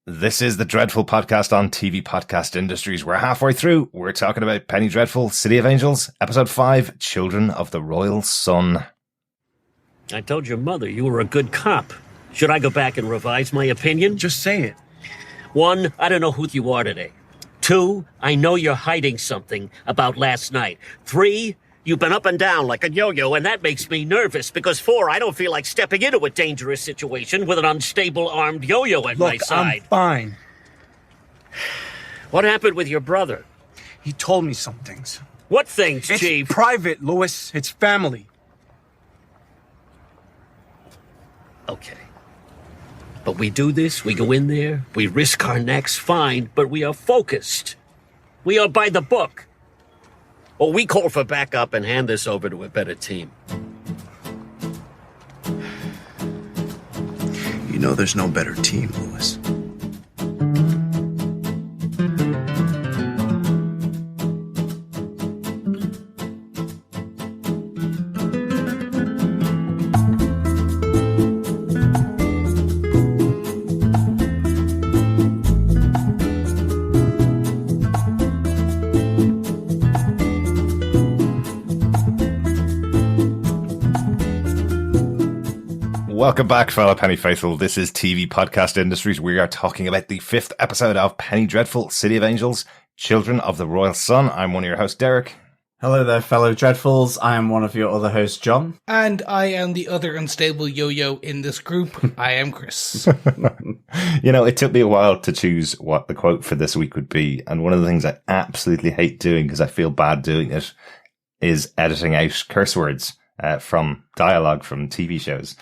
This is the Dreadful Podcast on TV Podcast Industries. We're halfway through. We're talking about Penny Dreadful, City of Angels, Episode 5, Children of the Royal Sun. I told your mother you were a good cop. Should I go back and revise my opinion? Just say it. 1, I don't know who you are today. 2, I know you're hiding something about last night. 3, you've been up and down like a yo-yo, and that makes me nervous. Because 4, I don't feel like stepping into a dangerous situation with an unstable armed yo-yo at my side. I'm fine. What happened with your brother? He told me some things. What things, It's Chief? private, Lewis. It's family. Okay. But we do this, we go in there, we risk our necks, fine, but we are focused. We are by the book. Or we call for backup and hand this over to a better team. You know there's no better team, Lewis. Welcome back, fellow Penny Faithful. This is TV Podcast Industries. We are talking about the 5th episode of Penny Dreadful, City of Angels, Children of the Royal Sun. I'm one of your hosts, Derek. Hello there, fellow Dreadfuls. I am one of your other hosts, John. And I am the other unstable yo-yo in this group. I am Chris. You know, it took me a while to choose what the quote for this week would be. And one of the things I absolutely hate doing, because I feel bad doing it, is editing out curse words from dialogue from TV shows,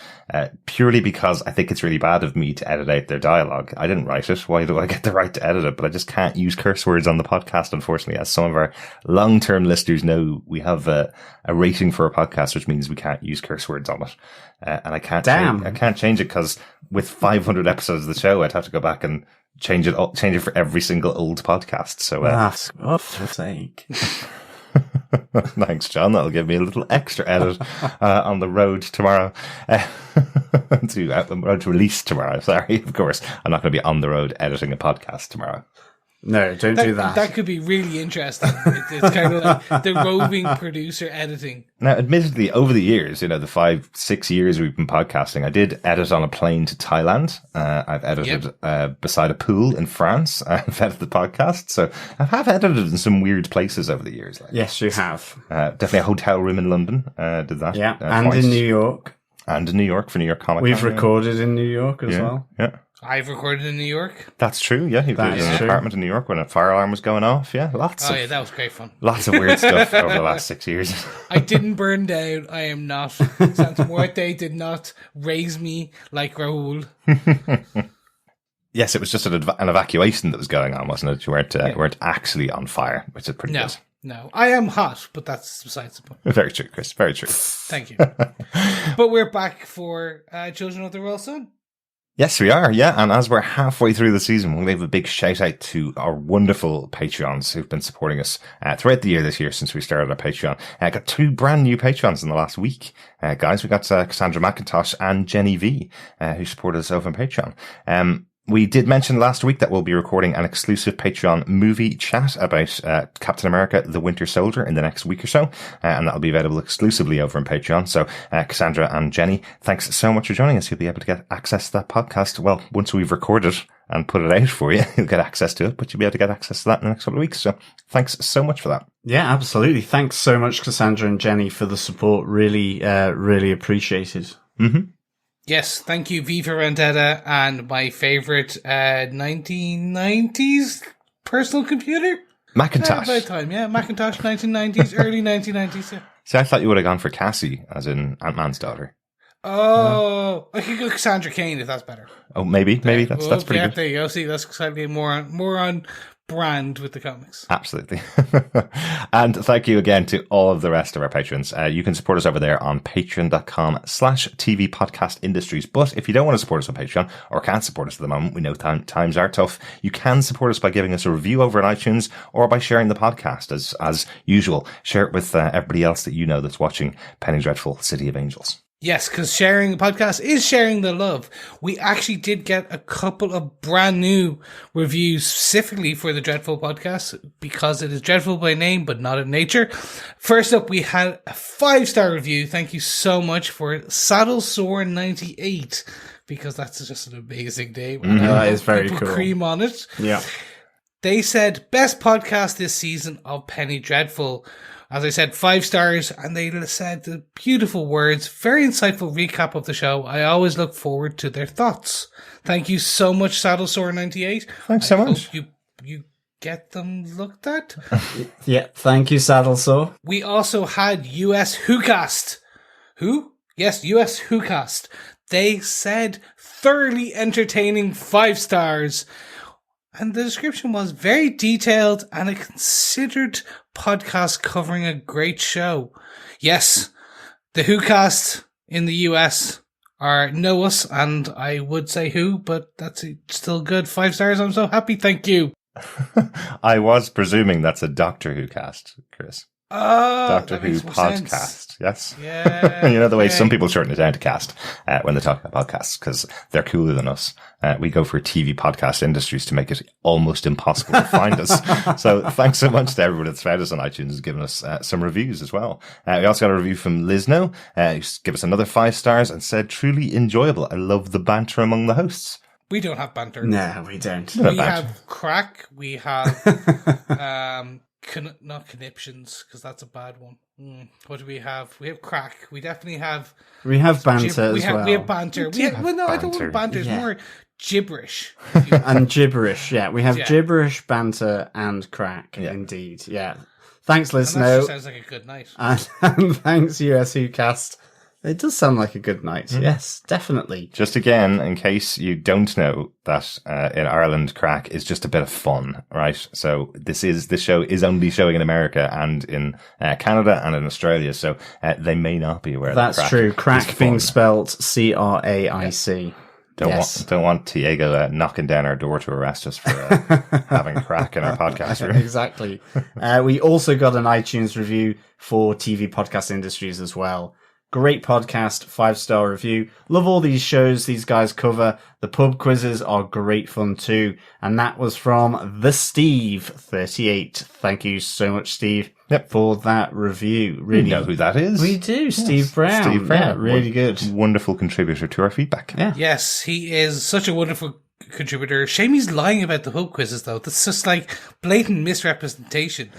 purely because I think it's really bad of me to edit out their dialogue. I didn't write it. Why do I get the right to edit it? But I just can't use curse words on the podcast, unfortunately. As some of our long-term listeners know, we have a rating for a podcast, which means we can't use curse words on it. And I can't change it because with 500 episodes of the show, I'd have to go back and change it for every single old podcast. So, for fuck's sake. Thanks, John. That'll give me a little extra edit on the road tomorrow. To release tomorrow. Sorry, of course. I'm not going to be on the road editing a podcast tomorrow. No, don't do that. That could be really interesting. It's kind of like the roving producer editing. Now, admittedly, over the years, you know, the 5-6 years we've been podcasting, I did edit on a plane to Thailand. I've edited beside a pool in France. I've edited the podcast. So I have edited in some weird places over the years. Yes, you have. Definitely a hotel room in London. Did that. Yeah, and twice. in New York. And in New York for New York Comic Con. We've recorded in New York as well. Yeah. I've recorded in New York. That's true, yeah. You lived in an apartment in New York when a fire alarm was going off, yeah. Yeah, that was great fun. Lots of weird stuff over the last 6 years. I didn't burn down. I am not. Santa Muerte did not raise me like Raoul. Yes, it was just an evacuation that was going on, wasn't it? You weren't actually on fire, which is pretty good. No, I am hot, but that's besides the point. Very true, Chris. Very true. Thank you. But we're back for Children of the Royal Sun. Yes, we are, yeah. And as we're halfway through the season, we'll give a big shout out to our wonderful Patreons who've been supporting us throughout the year this year since we started our Patreon. I got 2 brand new Patreons in the last week. Guys, we got Cassandra McIntosh and Jenny V, who supported us over on Patreon. We did mention last week that we'll be recording an exclusive Patreon movie chat about Captain America, the Winter Soldier in the next week or so, and that'll be available exclusively over on Patreon. So, Cassandra and Jenny, thanks so much for joining us. You'll be able to get access to that podcast. Well, once we've recorded and put it out for you, you'll get access to it, but you'll be able to get access to that in the next couple of weeks. So, thanks so much for that. Yeah, absolutely. Thanks so much, Cassandra and Jenny, for the support. Really, really appreciated. Mm-hmm. Yes, thank you, Viva Vendetta, and my favourite 1990s personal computer? Macintosh. By the time, yeah. Macintosh, 1990s, early 1990s, yeah. See, I thought you would have gone for Cassie, as in Ant-Man's daughter. Oh, I could go Cassandra Cain if that's better. Oh, maybe. That's pretty good. There you go. See, that's slightly more on brand with the comics. Absolutely. And thank you again to all of the rest of our patrons. You can support us over there on patreon.com/TV Podcast Industries. But if you don't want to support us on Patreon or can't support us at the moment, we know times are tough. You can support us by giving us a review over on iTunes or by sharing the podcast as usual. Share it with everybody else that you know that's watching Penny Dreadful, City of Angels. Yes, because sharing the podcast is sharing the love. We actually did get a couple of brand new reviews specifically for the Dreadful podcast because it is dreadful by name, but not in nature. First up, we had a 5-star review. Thank you so much for SaddleSore98 because that's just an amazing name. That is very cool. Cream on it. Yeah. They said, best podcast this season of Penny Dreadful. As I said, 5 stars, and they said the beautiful words, very insightful recap of the show. I always look forward to their thoughts. Thank you so much, SaddleSore98. Thanks so much. You get them looked at. Yeah, thank you, SaddleSore. We also had US WhoCast. Who? Yes, US WhoCast. They said thoroughly entertaining 5 stars. And the description was very detailed and a considered podcast covering a great show. Yes, the WhoCast in the US know us, and I would say who, but that's still good. 5 stars, I'm so happy, thank you. I was presuming that's a Doctor Who cast, Chris. Doctor Who podcast, yes. Yeah. You know the way some people shorten it down to cast when they talk about podcasts because they're cooler than us. We go for TV podcast industries to make it almost impossible to find us. So thanks so much to everyone that's found us on iTunes and given us some reviews as well. We also got a review from Lizno, who gave us another 5 stars and said, truly enjoyable. I love the banter among the hosts. We don't have banter. No, we don't. We have crack. We have not conniptions, because that's a bad one. What do we have? We have crack. We definitely have. We have banter as well. We have banter. I don't want banter. It's more gibberish. And gibberish, yeah. We have gibberish, banter, and crack, indeed. Yeah. Thanks, listener. That sounds like a good night. And thanks, US WhoCast. It does sound like a good night. Yes, definitely. Just again, in case you don't know that in Ireland, crack is just a bit of fun, right? So this show is only showing in America and in Canada and in Australia. So they may not be aware. That's that crack true. Crack being spelled CRAIC. Don't want Tiago knocking down our door to arrest us for having crack in our podcast room. Exactly. We also got an iTunes review for TV podcast industries as well. Great podcast, 5-star review. Love all these shows these guys cover. The pub quizzes are great fun too. And that was from the Steve38. Thank you so much, Steve, for that review. Really, we know who that is. We do, yes. Steve Brown. Steve Brown. Yeah, really good. Wonderful contributor to our feedback. Yeah. Yes, he is such a wonderful contributor. Shame he's lying about the pub quizzes, though. That's just like blatant misrepresentation.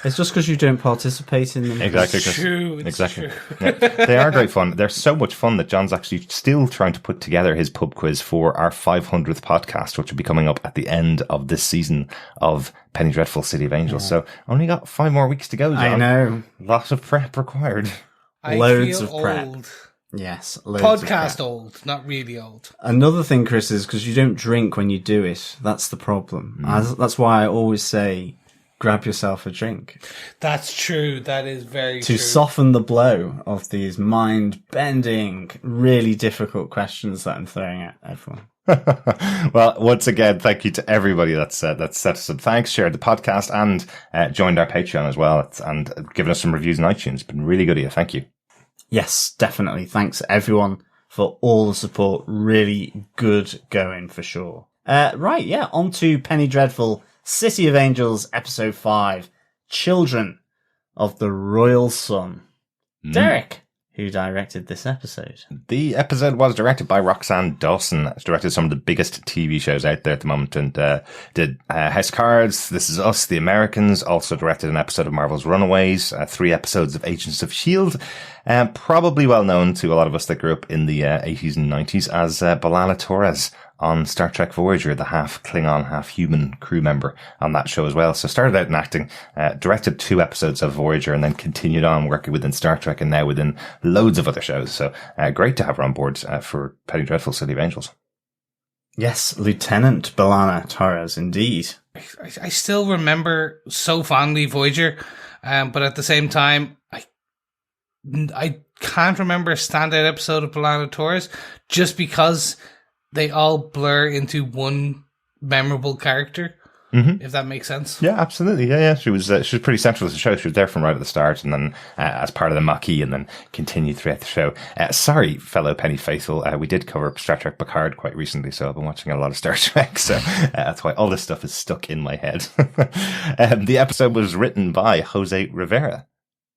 It's just because you don't participate in them. Exactly. It's true. Exactly. Yeah. They are great fun. They're so much fun that John's actually still trying to put together his pub quiz for our 500th podcast, which will be coming up at the end of this season of Penny Dreadful City of Angels. So only got 5 more weeks to go, John. I know. Lots of prep required. Loads of prep. Yes. Podcast old, not really old. Another thing, Chris, is because you don't drink when you do it. That's the problem. That's why I always say, grab yourself a drink. That's true. That is very true. To soften the blow of these mind-bending, really difficult questions that I'm throwing at everyone. Well, once again, thank you to everybody that's set us up. Thanks, shared the podcast, and joined our Patreon as well, and given us some reviews on iTunes. It's been really good of you. Thank you. Yes, definitely. Thanks, everyone, for all the support. Really good going, for sure. Right, yeah, on to Penny Dreadful City of Angels, Episode 5, Children of the Royal Sun. Derek, who directed this episode? The episode was directed by Roxann Dawson. It's directed some of the biggest TV shows out there at the moment, and did House of Cards, This Is Us, The Americans, also directed an episode of Marvel's Runaways, 3 episodes of Agents of S.H.I.E.L.D., probably well known to a lot of us that grew up in the 80s and 90s as B'Elanna Torres on Star Trek Voyager, the half Klingon, half human crew member on that show as well. So started out in acting, directed 2 episodes of Voyager, and then continued on working within Star Trek and now within loads of other shows. So great to have her on board for Penny Dreadful City of Angels. Yes, Lieutenant B'Elanna Torres, indeed. I still remember so fondly Voyager, but at the same time, I can't remember a standout episode of B'Elanna Torres just because they all blur into one memorable character. if that makes sense. Yeah, absolutely. Yeah. She was pretty central to the show. She was there from right at the start, and then as part of the Maquis, and then continued throughout the show. Sorry, fellow Penny Faithful, we did cover Star Trek Picard quite recently, so I've been watching a lot of Star Trek, so that's why all this stuff is stuck in my head. The episode was written by Jose Rivera.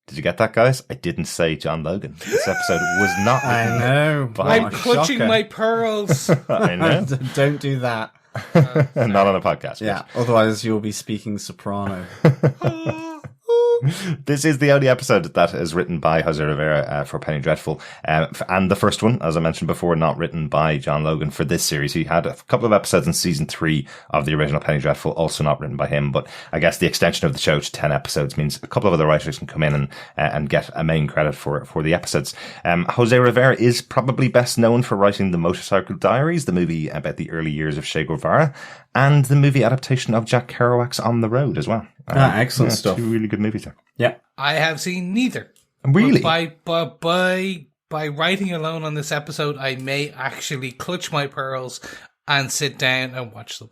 Did you get that, guys? I didn't say John Logan. This episode was not written. I know. I'm clutching my pearls. I know. Don't do that. Not on a podcast. Yeah, otherwise you'll be speaking soprano. This is the only episode that is written by Jose Rivera for Penny Dreadful, and the first one, as I mentioned before, not written by John Logan for this series. He had a couple of episodes in season 3 of the original Penny Dreadful, also not written by him, but I guess the extension of the show to 10 episodes means a couple of other writers can come in and get a main credit for the episodes. Jose Rivera is probably best known for writing The Motorcycle Diaries, the movie about the early years of Che Guevara, and the movie adaptation of Jack Kerouac's On the Road as well. Excellent stuff. 2 really good movies there. Yeah. I have seen neither. Really? But by writing alone on this episode, I may actually clutch my pearls and sit down and watch them.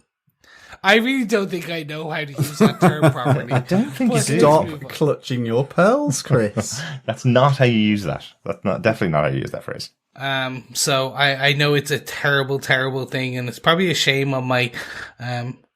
I really don't think I know how to use that term properly. I don't think you do. Stop clutching your pearls, Chris. That's not how you use that. That's definitely not how you use that phrase. So I know it's a terrible, terrible thing, and it's probably a shame on my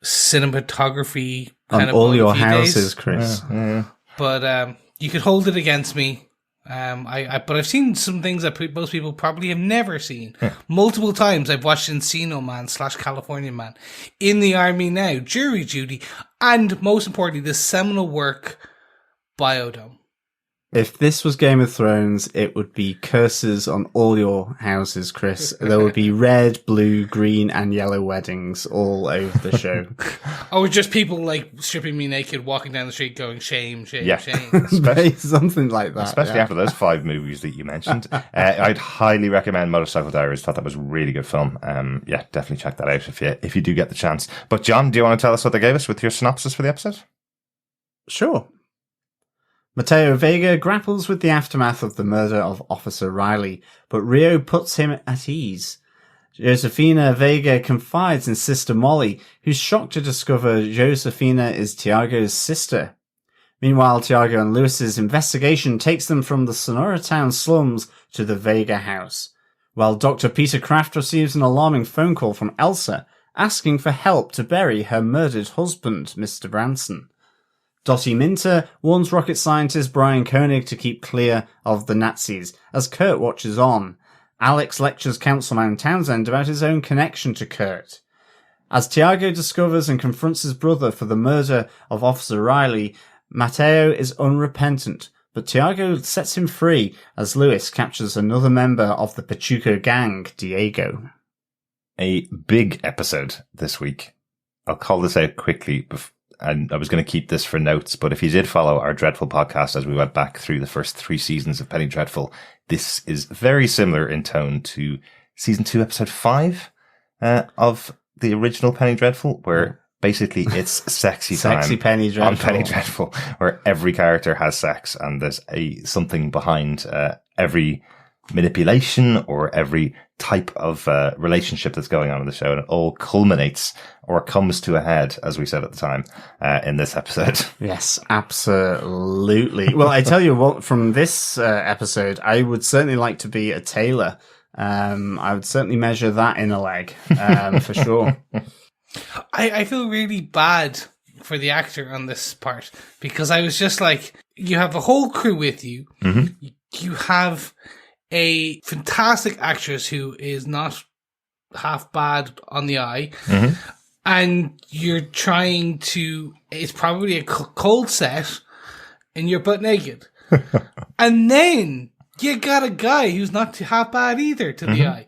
cinematography kind of all your houses, days. Chris. Yeah. But you could hold it against me. But I've seen some things that most people probably have never seen. Multiple times I've watched Encino Man / California Man, In the Army Now, Jury Duty, and most importantly, the seminal work, Biodome. If this was Game of Thrones, it would be curses on all your houses, Chris. There would be red, blue, green, and yellow weddings all over the show. Or just people like stripping me naked, walking down the street going, shame, shame, Yeah. shame. Something like that. Especially after those 5 movies that you mentioned. I'd highly recommend Motorcycle Diaries. Thought that was a really good film. Yeah, definitely check that out if you do get the chance. But John, do you want to tell us what they gave us with your synopsis for the episode? Sure. Mateo Vega grapples with the aftermath of the murder of Officer Riley, but Rio puts him at ease. Josefina Vega confides in Sister Molly, who's shocked to discover Josefina is Tiago's sister. Meanwhile, Tiago and Lewis's investigation takes them from the Sonora Town slums to the Vega house, while Dr. Peter Craft receives an alarming phone call from Elsa, asking for help to bury her murdered husband, Mr. Branson. Dottie Minter warns rocket scientist Brian Koenig to keep clear of the Nazis, as Kurt watches on. Alex lectures Councilman Townsend about his own connection to Kurt. As Tiago discovers and confronts his brother for the murder of Officer Riley, Mateo is unrepentant, but Tiago sets him free as Lewis captures another member of the Pachuco gang, Diego. A big episode this week. I'll call this out quickly, and I was going to keep this for notes, but if you did follow our Dreadful podcast as we went back through the first 3 seasons of Penny Dreadful, this is very similar in tone to season 2, episode 5 of the original Penny Dreadful, where basically it's sexy time. Sexy Penny Dreadful. On Penny Dreadful, where every character has sex and there's something behind every manipulation or every type of relationship that's going on in the show, and it all culminates or comes to a head, as we said at the time, in this episode. Yes, absolutely. Well, I tell you what, from this episode, I would certainly like to be a tailor. I would certainly measure that in a leg, for sure. I feel really bad for the actor on this part, because I was just like, you have a whole crew with you. Mm-hmm. You have a fantastic actress who is not half bad on the eye, mm-hmm. and you're trying to, it's probably a cold set, and you're butt naked. And then you got a guy who's not half bad either to the eye.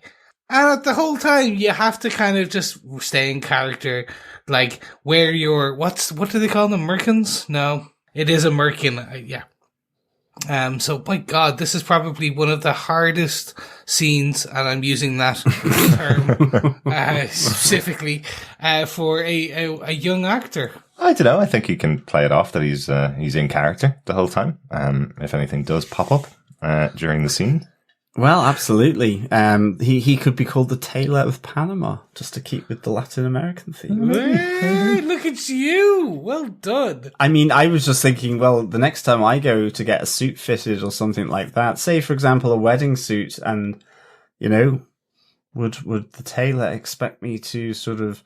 And at the whole time, you have to kind of just stay in character, like wear your, what do they call them? Merkins? No, it is a merkin. Yeah. So my God, this is probably one of the hardest scenes, and I'm using that term specifically for a young actor. I don't know. I think you can play it off that he's in character the whole time. If anything does pop up during the scene, Well, absolutely. He could be called the Tailor of Panama, just to keep with the Latin American theme. Hey, look at you! Well done. I mean, I was just thinking, well, the next time I go to get a suit fitted or something like that, say, for example, a wedding suit, and, you know, would the tailor expect me to sort of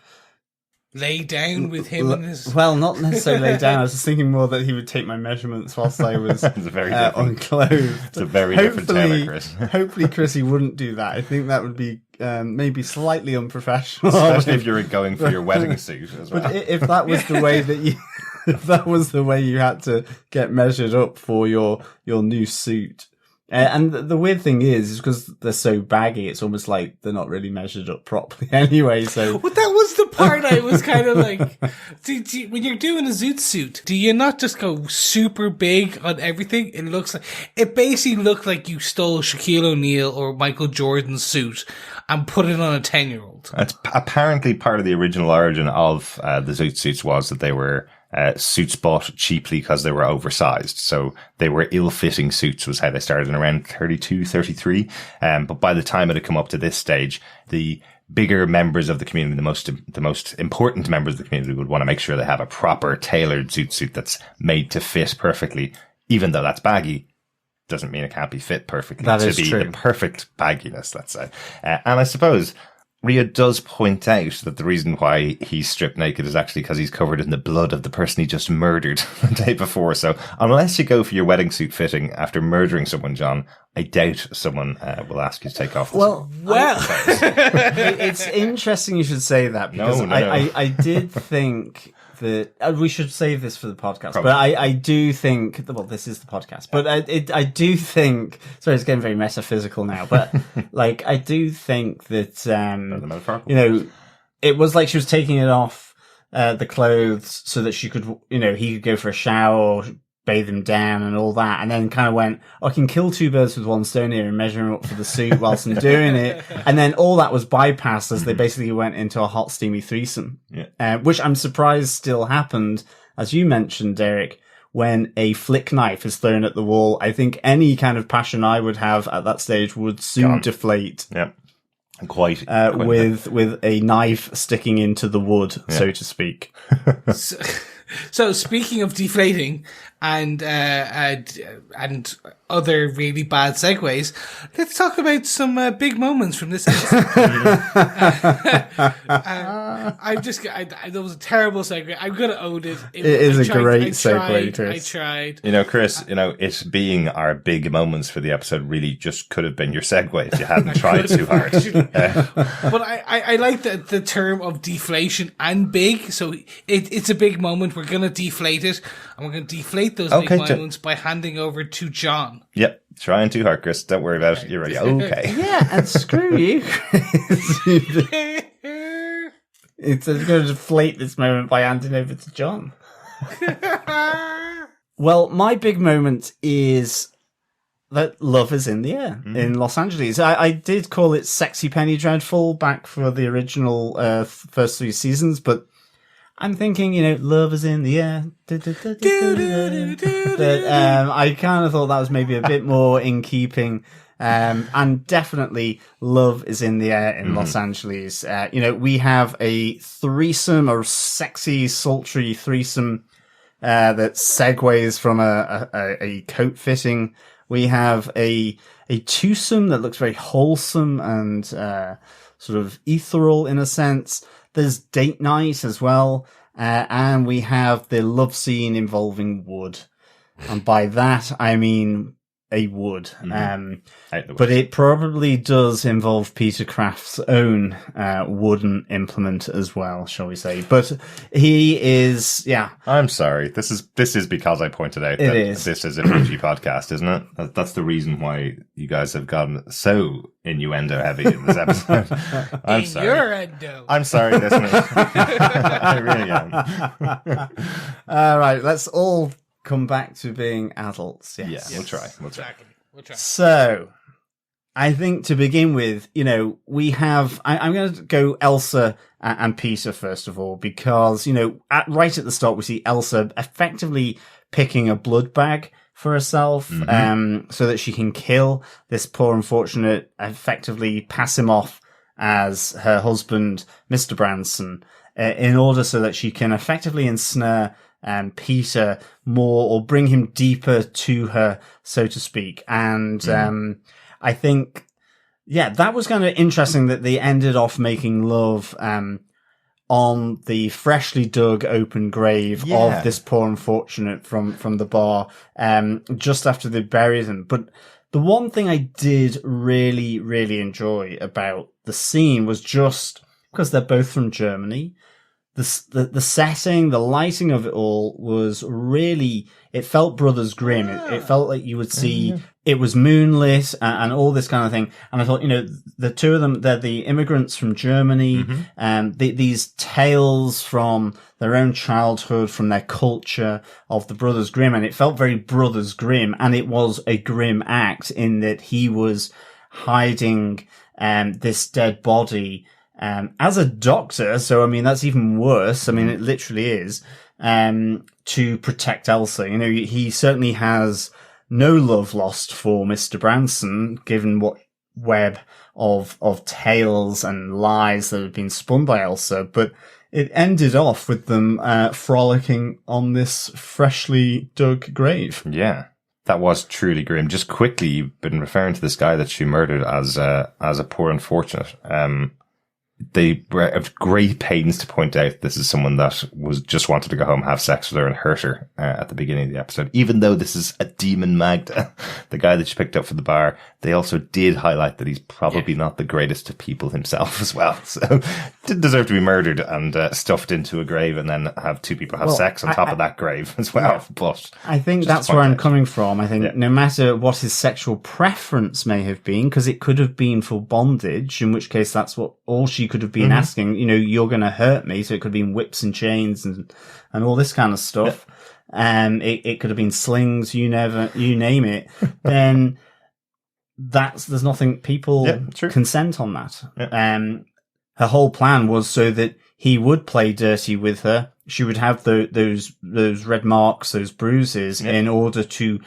lay down with him and his... Well, not necessarily lay down. I was just thinking more that he would take my measurements whilst I was unclothed. It's a very different tailor, Chris. Hopefully, Chris, he wouldn't do that. I think that would be maybe slightly unprofessional. Especially if you're going for your wedding suit as well. But if that was the way that you... If that was the way you had to get measured up for your new suit... and the weird thing is because they're so baggy, it's almost like they're not really measured up properly anyway. So, well, that was the part I was kind of like, when you're doing a zoot suit, do you not just go super big on everything? It basically looked like you stole Shaquille O'Neal or Michael Jordan's suit and put it on a 10-year-old. It's apparently part of the original origin of the zoot suits was that they were suits bought cheaply because they were oversized. So they were ill-fitting suits was how they started in around 32, 33. But by the time it had come up to this stage, the bigger members of the community, the most important members of the community would want to make sure they have a proper tailored zoot suit that's made to fit perfectly. Even though that's baggy, doesn't mean it can't be fit perfectly. That is to be true. The perfect bagginess, let's say. And I suppose Rhea does point out that the reason why he's stripped naked is actually because he's covered in the blood of the person he just murdered the day before. So unless you go for your wedding suit fitting after murdering someone, John, I doubt someone will ask you to take off the it's interesting you should say that because I did think that we should save this for the podcast. Probably. But I do think, well, this is the podcast, but I do think, sorry, it's getting very metaphysical now, but like, I do think that, you know, it was like she was taking it off, the clothes so that she could, you know, he could go for a shower or bathe him down and all that, and then kind of went, I can kill two birds with one stone here and measure him up for the suit whilst I'm doing it. And then all that was bypassed as they basically went into a hot, steamy threesome, which I'm surprised still happened, as you mentioned, Derek, when a flick knife is thrown at the wall. I think any kind of passion I would have at that stage would soon deflate. Yeah. Quite with a knife sticking into the wood, so to speak. So speaking of deflating and other really bad segues, let's talk about some big moments from this episode. That was a terrible segue. I'm gonna own it. It is a great segue, Chris. I tried. You know, Chris, you know, it being our big moments for the episode really just could have been your segue if you hadn't tried too hard. But I like the term of deflation and big. So it's a big moment. We're gonna deflate it, and we're gonna deflate those big moments by handing over to John. Yep, trying too hard, Chris. Don't worry about it. You're ready. Okay. Yeah, and screw you, Chris. It's going to deflate this moment by handing over to John. Well, my big moment is that love is in the air in Los Angeles. I did call it Sexy Penny Dreadful back for the original first 3 seasons, but I'm thinking, you know, love is in the air. But I kind of thought that was maybe a bit more in keeping. And definitely love is in the air in Los Angeles. You know, we have a threesome, a sexy, sultry threesome, that segues from a coat fitting. We have a twosome that looks very wholesome and, sort of ethereal in a sense. There's date night as well. And we have the love scene involving wood. And by that, I mean a wood. But it probably does involve Peter Craft's own wooden implement as well, shall we say. But he is, I'm sorry. This is because I pointed out that this is a PG podcast, isn't it? That's the reason why you guys have gotten so innuendo heavy in this episode. I'm sorry. Innuendo. I'm sorry, listeners. I really am. All right, let's all come back to being adults. Yes. Yeah, we'll try. We'll try. So, I think to begin with, you know, we have, I'm going to go Elsa and Peter first of all, because, you know, right at the start, we see Elsa effectively picking a blood bag for herself, so that she can kill this poor unfortunate, effectively pass him off as her husband, Mr. Branson, in order so that she can effectively ensnare Peter more, or bring him deeper to her, so to speak. And I think, that was kind of interesting that they ended off making love on the freshly dug open grave of this poor unfortunate from the bar, just after they buried him. But the one thing I did really, really enjoy about the scene was just because they're both from Germany. The setting, the lighting of it all was really, it felt Brothers Grimm. It felt like you would see, it was moonlit and all this kind of thing. And I thought, the two of them, they're the immigrants from Germany, these tales from their own childhood, from their culture of the Brothers Grimm. And it felt very Brothers Grimm, and it was a grim act in that he was hiding this dead body as a doctor. So, I mean, that's even worse. I mean, it literally is, to protect Elsa. He certainly has no love lost for Mr. Branson, given what web of tales and lies that have been spun by Elsa. But it ended off with them, frolicking on this freshly dug grave. Yeah. That was truly grim. Just quickly, you've been referring to this guy that she murdered as a poor unfortunate. They were of great pains to point out this is someone that was just wanted to go home, have sex with her, and hurt her at the beginning of the episode. Even though this is a demon Magda, the guy that she picked up for the bar, they also did highlight that he's probably not the greatest of people himself as well. So didn't deserve to be murdered and stuffed into a grave, and then have two people have sex on top of that grave as well. Yeah. But I think that's where I'm coming from. I think no matter what his sexual preference may have been, because it could have been for bondage, in which case that's what all she could have been asking, you're going to hurt me. So it could have been whips and chains and all this kind of stuff. It could have been slings, you name it. Then there's nothing, people consent on that. Her whole plan was so that he would play dirty with her. She would have those red marks, those bruises, in order to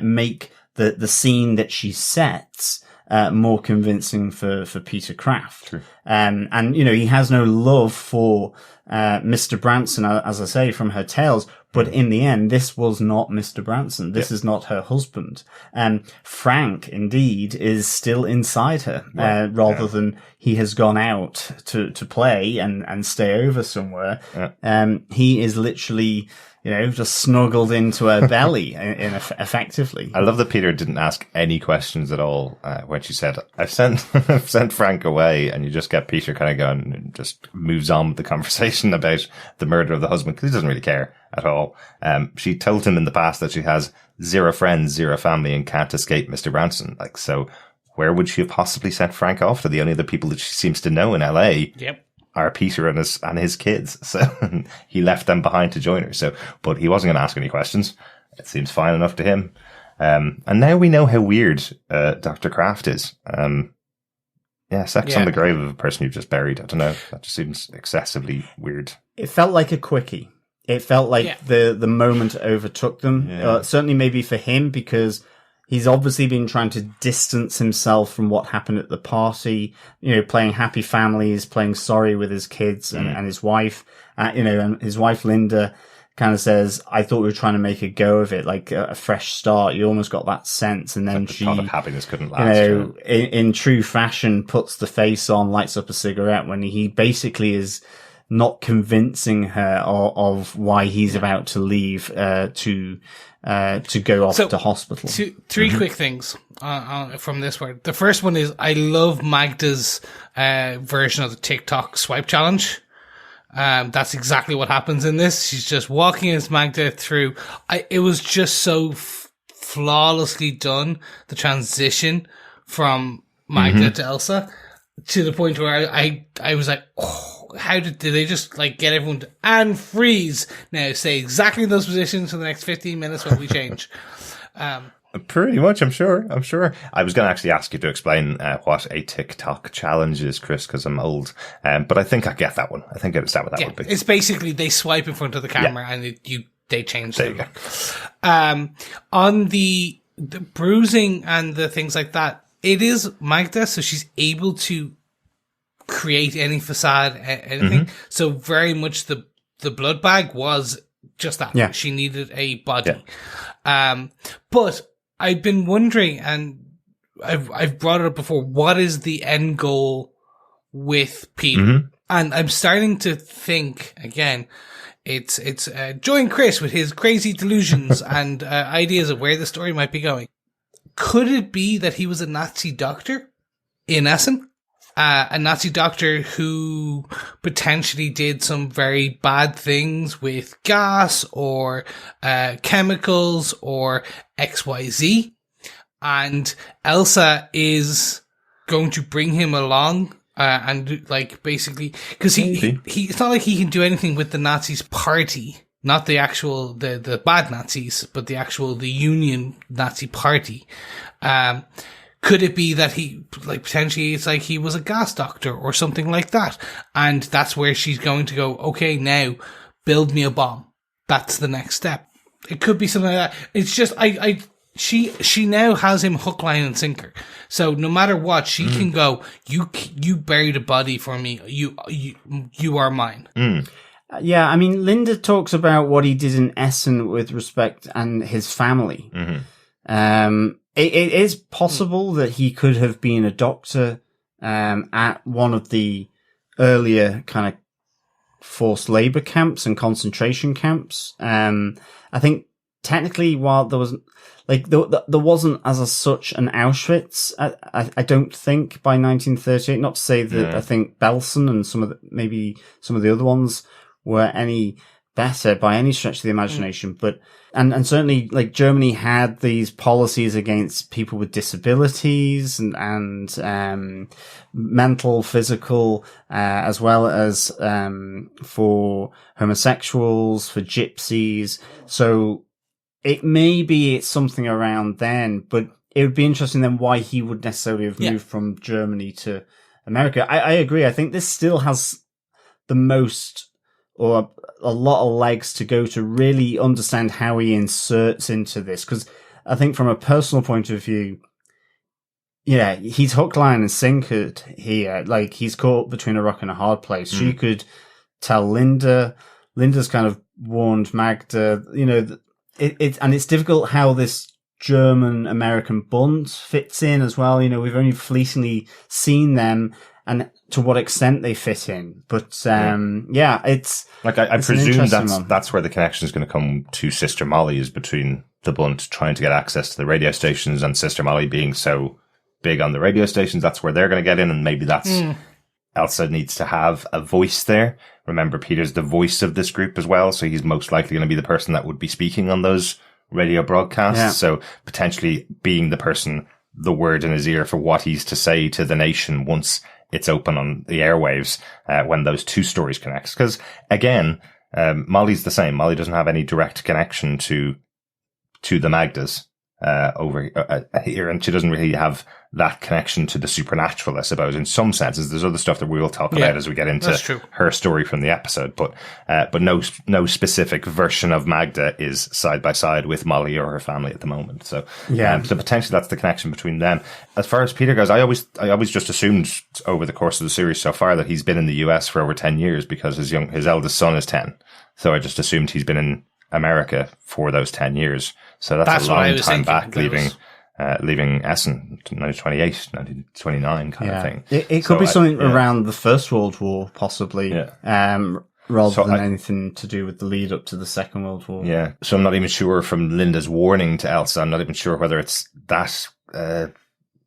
make the scene that she sets more convincing for Peter Craft. True. And he has no love for Mr. Branson, as I say, from her tales. But in the end, this was not Mr. Branson. This is not her husband. Frank, indeed, is still inside her, rather than he has gone out to play and stay over somewhere. He is literally, just snuggled into her belly, effectively. I love that Peter didn't ask any questions at all when she said, I've sent Frank away, and you just get Peter kind of going and just moves on with the conversation about the murder of the husband, because he doesn't really care at all. She told him in the past that she has 0 friends, 0 family, and can't escape Mr. Branson. So where would she have possibly sent Frank off to? The only other people that she seems to know in LA are Peter and his kids. So he left them behind to join her. So, but he wasn't going to ask any questions. It seems fine enough to him. And now we know how weird Dr. Craft is. Sex on the grave of a person you've just buried. I don't know. That just seems excessively weird. It felt like a quickie. It felt like the moment overtook them. Certainly maybe for him, because he's obviously been trying to distance himself from what happened at the party, playing happy families, playing sorry with his kids and his wife, and his wife Linda kind of says, I thought we were trying to make a go of it, like a fresh start. You almost got that sense. And then she, thought of happiness couldn't last. In true fashion, puts the face on, lights up a cigarette when he basically is not convincing her of why he's about to leave, to go off to hospital. Three quick things from this one. The first one is, I love Magda's version of the TikTok swipe challenge. That's exactly what happens in this. She's just walking as Magda through. It was just so flawlessly done, the transition from Magda to Elsa, to the point where I was like, oh, how did they just get everyone to, and freeze now, say exactly those positions for the next 15 minutes while we change. Pretty much, I'm sure. I was going to actually ask you to explain what a TikTok challenge is, Chris, because I'm old. But I think I get that one. I think I understand what that would be. It's basically they swipe in front of the camera and they changed them. On the bruising and the things like that, it is Magda, so she's able to create any facade, anything. So very much the blood bag was just that. Yeah. She needed a body. But I've been wondering, and I've brought it up before, what is the end goal with Peter? And I'm starting to think, again, it's join Chris with his crazy delusions and ideas of where the story might be going. Could it be that he was a Nazi doctor in Essen? A Nazi doctor who potentially did some very bad things with gas or chemicals or XYZ. And Elsa is going to bring him along and like basically, because he it's not like he can do anything with the Nazis party, not the actual the bad Nazis, but the Union Nazi party. Could it be that he, like, potentially it's like he was a gas doctor or something like that, and that's where she's going to go, okay, now build me a bomb. That's the next step. It could be something like that. It's just she now has him hook, line, and sinker. So no matter what, she can go, you buried a body for me. You are mine. Yeah, I mean, Linda talks about what he did in Essen with respect and his family. It is possible that he could have been a doctor at one of the earlier kind of forced labor camps and concentration camps. I think technically, while there was there wasn't as such an Auschwitz, I don't think by 1938. Not to say that I think Belsen and maybe some of the other ones were any better by any stretch of the imagination, but and certainly like Germany had these policies against people with disabilities and mental, physical, as well as for homosexuals, for gypsies. So it's something around then, but it would be interesting then why he would necessarily have moved from Germany to America. I agree. I think this still has the most, or a lot of legs to go to really understand how he inserts into this. Because I think from a personal point of view, yeah, he's hook, line, and sinkered here. Like, he's caught between a rock and a hard place. She could tell Linda. Linda's kind of warned Magda. You know, it's difficult how this German-American bond fits in as well. You know, we've only fleetingly seen them and to what extent they fit in. But, it's like, I presume that's where the connection is going to come to Sister Molly, is between the Bund trying to get access to the radio stations and Sister Molly being so big on the radio stations. That's where they're going to get in. And maybe that's Elsa needs to have a voice there. Remember, Peter's the voice of this group as well. So he's most likely going to be the person that would be speaking on those radio broadcasts. Yeah. So potentially being the person, the word in his ear for what he's to say to the nation once it's open on the airwaves, when those two stories connect. Because again, Molly's the same. Molly doesn't have any direct connection to the Magdas, over here. And she doesn't really have that connection to the supernatural, I suppose, in some senses. There's other stuff that we will talk about as we get into her story from the episode, but no specific version of Magda is side by side with Molly or her family at the moment. So, so potentially that's the connection between them. As far as Peter goes, I always just assumed over the course of the series so far that he's been in the US for over 10 years because his eldest son is 10. So I just assumed he's been in America for those 10 years. So that's a long time back, leaving Essen, 1928, 1929 kind of thing. It could be something around the First World War, possibly, rather than anything to do with the lead up to the Second World War. Yeah. So I'm not even sure from Linda's warning to Elsa, I'm not even sure whether it's that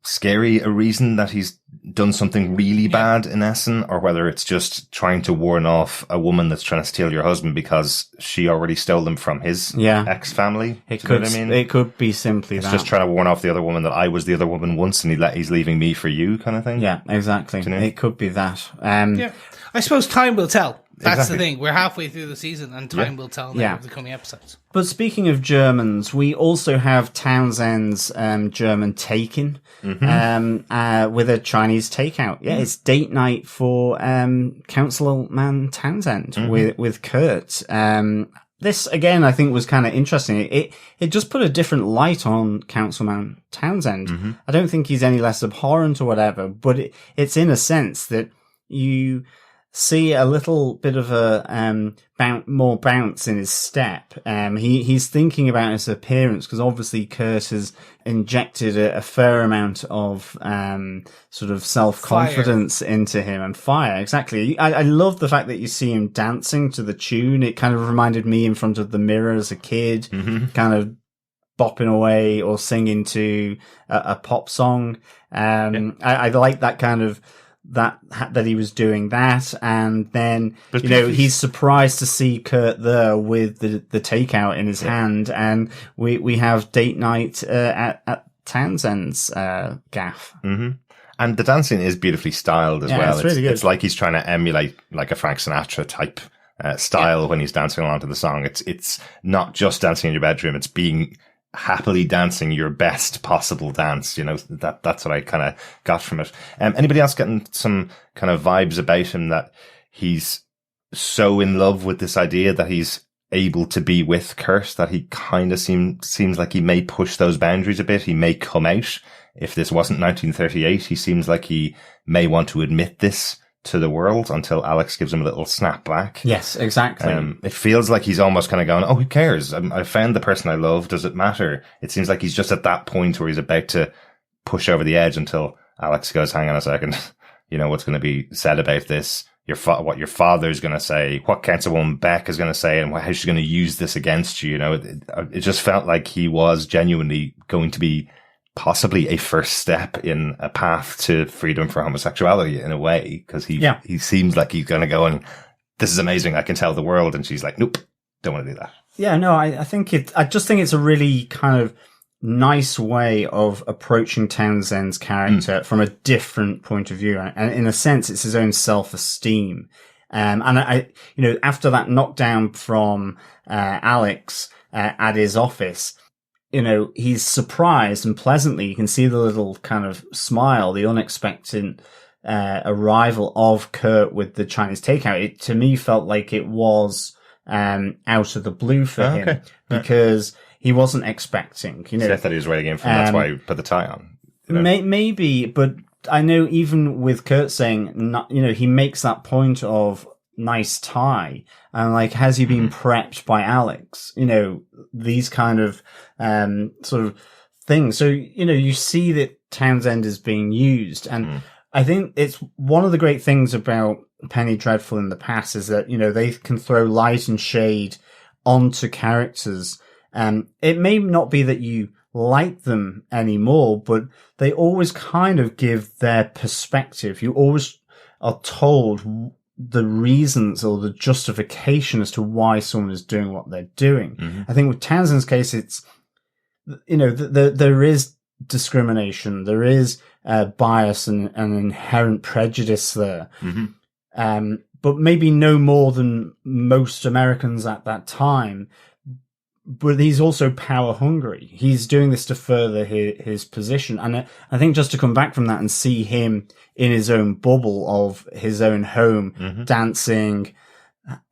scary a reason that he's done something really bad in Essen, or whether it's just trying to warn off a woman that's trying to steal your husband because she already stole them from his ex-family. It could be simply it's that. Just trying to warn off the other woman that I was the other woman once and he's leaving me for you kind of thing. Yeah, exactly. It could be that. I suppose time will tell. That's the thing. We're halfway through the season and time will tell now of the coming episodes. But speaking of Germans, we also have Townsend's German take-in with a Chinese takeout. Yeah, it's date night for Councilman Townsend with Kurt. this, again, I think was kind of interesting. It just put a different light on Councilman Townsend. Mm-hmm. I don't think he's any less abhorrent or whatever, but it's in a sense that you see a little bit of a more bounce in his step. He's thinking about his appearance because obviously Kurt has injected a fair amount of sort of self-confidence into him, and fire. Exactly. I love the fact that you see him dancing to the tune. It kind of reminded me in front of the mirror as a kid, kind of bopping away or singing to a pop song. I like that kind of that he was doing that, and then he's surprised to see Kurt there with the takeout in his hand, and we have date night at Townsend's gaff. And the dancing is beautifully styled as well. It's really good. It's like he's trying to emulate like a Frank Sinatra type style when he's dancing along to the song. It's not just dancing in your bedroom; it's being happily dancing your best possible dance. That's what I kind of got from it. Anybody else getting some kind of vibes about him that he's so in love with this idea that he's able to be with Kurt, that he kind of seems like he may push those boundaries a bit. He may come out. If this wasn't 1938, he seems like he may want to admit this to the world until Alex gives him a little snap back. Yes, exactly. It feels like he's almost kind of going, oh, who cares? I found the person I love. Does it matter? It seems like he's just at that point where he's about to push over the edge until Alex goes, hang on a second. What's going to be said about this? What your father's going to say, what Councilwoman Beck is going to say, and how she's going to use this against you. It just felt like he was genuinely going to be possibly a first step in a path to freedom for homosexuality in a way, because he seems like he's going to go and this is amazing, I can tell the world, and she's like, nope, don't want to do that. Yeah, no, I just think it's a really kind of nice way of approaching Townsend's character from a different point of view, and in a sense, it's his own self-esteem. And after that knockdown from Alex at his office, he's surprised, and pleasantly, you can see the little kind of smile, the unexpected arrival of Kurt with the Chinese takeout. It, to me, felt like it was out of the blue for him, because he wasn't expecting. I thought he was waiting in for him, that's why he put the tie on. Maybe, but I know even with Kurt saying, he makes that point of nice tie, and like, has he been prepped by Alex? These kind of sort of things. So you see that Townsend is being used, and I think it's one of the great things about Penny Dreadful in the past is that they can throw light and shade onto characters. It may not be that you like them anymore, but they always kind of give their perspective. You always are told the reasons or the justification as to why someone is doing what they're doing. I think with Townsend's case, it's, there is discrimination, there is bias and inherent prejudice there. But maybe no more than most Americans at that time. But he's also power hungry. He's doing this to further his position. And I think just to come back from that and see him in his own bubble of his own home, dancing,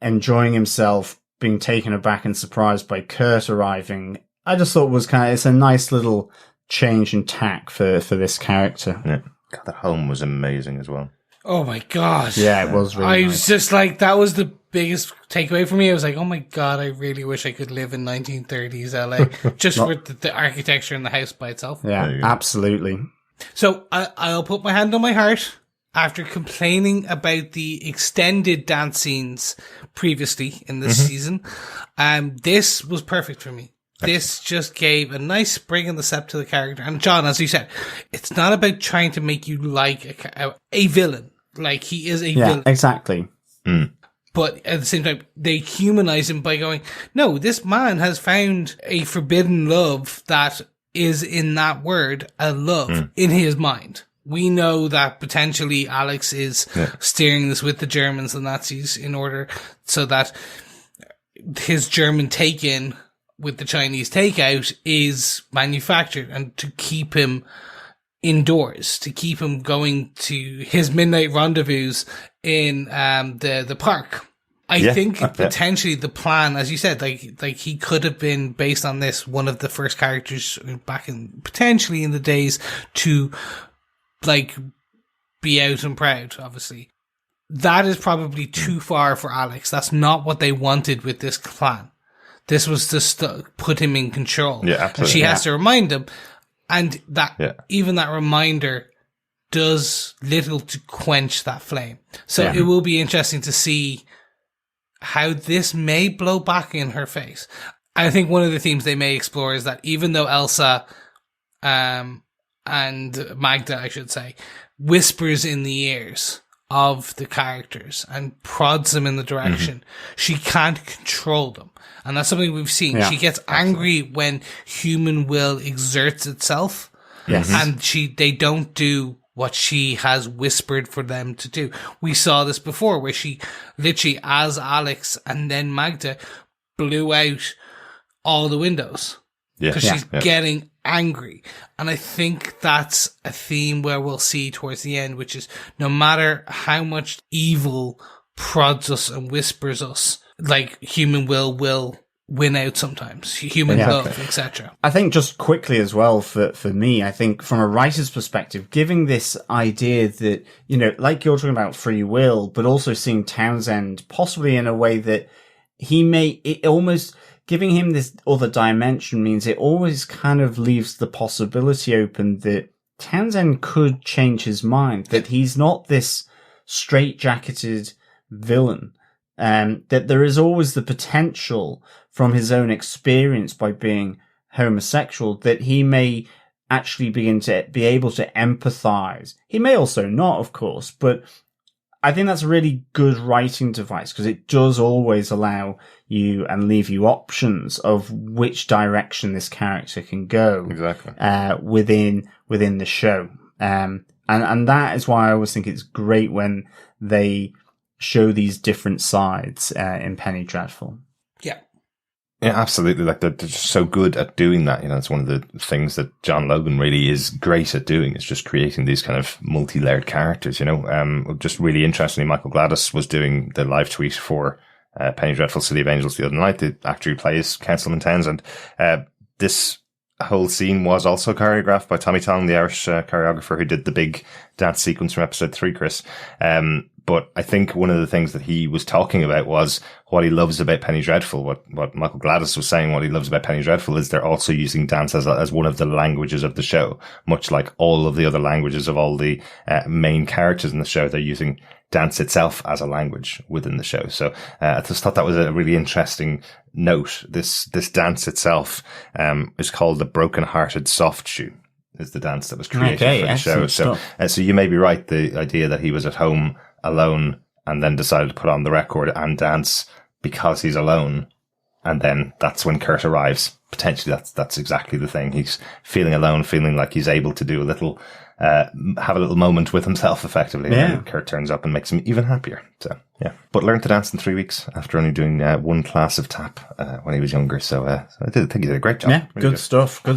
enjoying himself, being taken aback and surprised by Kurt arriving, I just thought it's a nice little change in tack for this character. Yeah. God, that home was amazing as well. Oh my god. Yeah, it was really I was just like, that was the biggest takeaway for me. I was like, oh my god, I really wish I could live in 1930s LA just for the architecture and the house by itself. Yeah, absolutely. So I'll put my hand on my heart. After complaining about the extended dance scenes previously in this season, this was perfect for me. This just gave a nice spring in the step to the character. And John, as you said, it's not about trying to make you like a villain. Like, he is a villain. Exactly. But at the same time, they humanize him by going, no, this man has found a forbidden love that is, in that word, a love in his mind. We know that potentially Alex is steering this with the Germans and Nazis in order so that his German take-in with the Chinese takeout is manufactured, and to keep him indoors, to keep him going to his midnight rendezvous in the park. I think potentially the plan, as you said, like he could have been, based on this, one of the first characters back in, potentially in the days, to like be out and proud, obviously. That is probably too far for Alex. That's not what they wanted with this plan. This was to put him in control. Yeah, absolutely. And she has to remind him. And that even that reminder does little to quench that flame. So it will be interesting to see how this may blow back in her face. I think one of the themes they may explore is that even though Elsa and Magda, I should say, whispers in the ears of the characters and prods them in the direction, she can't control them. And that's something we've seen. She gets angry when human will exerts itself. Yes. And they don't do what she has whispered for them to do. We saw this before, where she literally, as Alex and then Magda, blew out all the windows. Because she's getting angry. And I think that's a theme where we'll see towards the end, which is no matter how much evil prods us and whispers us, like human will win out sometimes. Human love, etc. I think just quickly as well for me, I think from a writer's perspective, giving this idea that, you know, like you're talking about free will, but also seeing Townsend possibly in a way that it almost giving him this other dimension means it always kind of leaves the possibility open that Townsend could change his mind, that he's not this straitjacketed villain, that there is always the potential from his own experience by being homosexual that he may actually begin to be able to empathize. He may also not, of course, but I think that's a really good writing device because it does always allow you and leave you options of which direction this character can go. Exactly. Within the show. And that is why I always think it's great when they show these different sides, in Penny Dreadful. Yeah. Yeah, absolutely. Like they're just so good at doing that. You know, it's one of the things that John Logan really is great at doing, is just creating these kind of multi-layered characters, you know. Just really interestingly, Michael Gladys was doing the live tweet for Penny Dreadful City of Angels the other night, the actor who plays Councilman Townsend. This whole scene was also choreographed by Tommy Tong, the Irish choreographer who did the big dance sequence from episode 3, Chris. But I think one of the things that he was talking about was what he loves about Penny Dreadful. What Michael Gladys was saying, what he loves about Penny Dreadful is they're also using dance as one of the languages of the show, much like all of the other languages of all the main characters in the show. They're using dance itself as a language within the show. So I just thought that was a really interesting note. This dance itself is called the Broken Hearted Soft Shoe, is the dance that was created for the show. So you may be right. The idea that he was at home alone and then decided to put on the record and dance because he's alone, and then that's when Kurt arrives. Potentially that's exactly the thing. He's feeling alone, feeling like he's able to do a little have a little moment with himself effectively, and then Kurt turns up and makes him even happier. So yeah, but learned to dance in 3 weeks after only doing one class of tap when he was younger. So I think he did a great job. Yeah, really good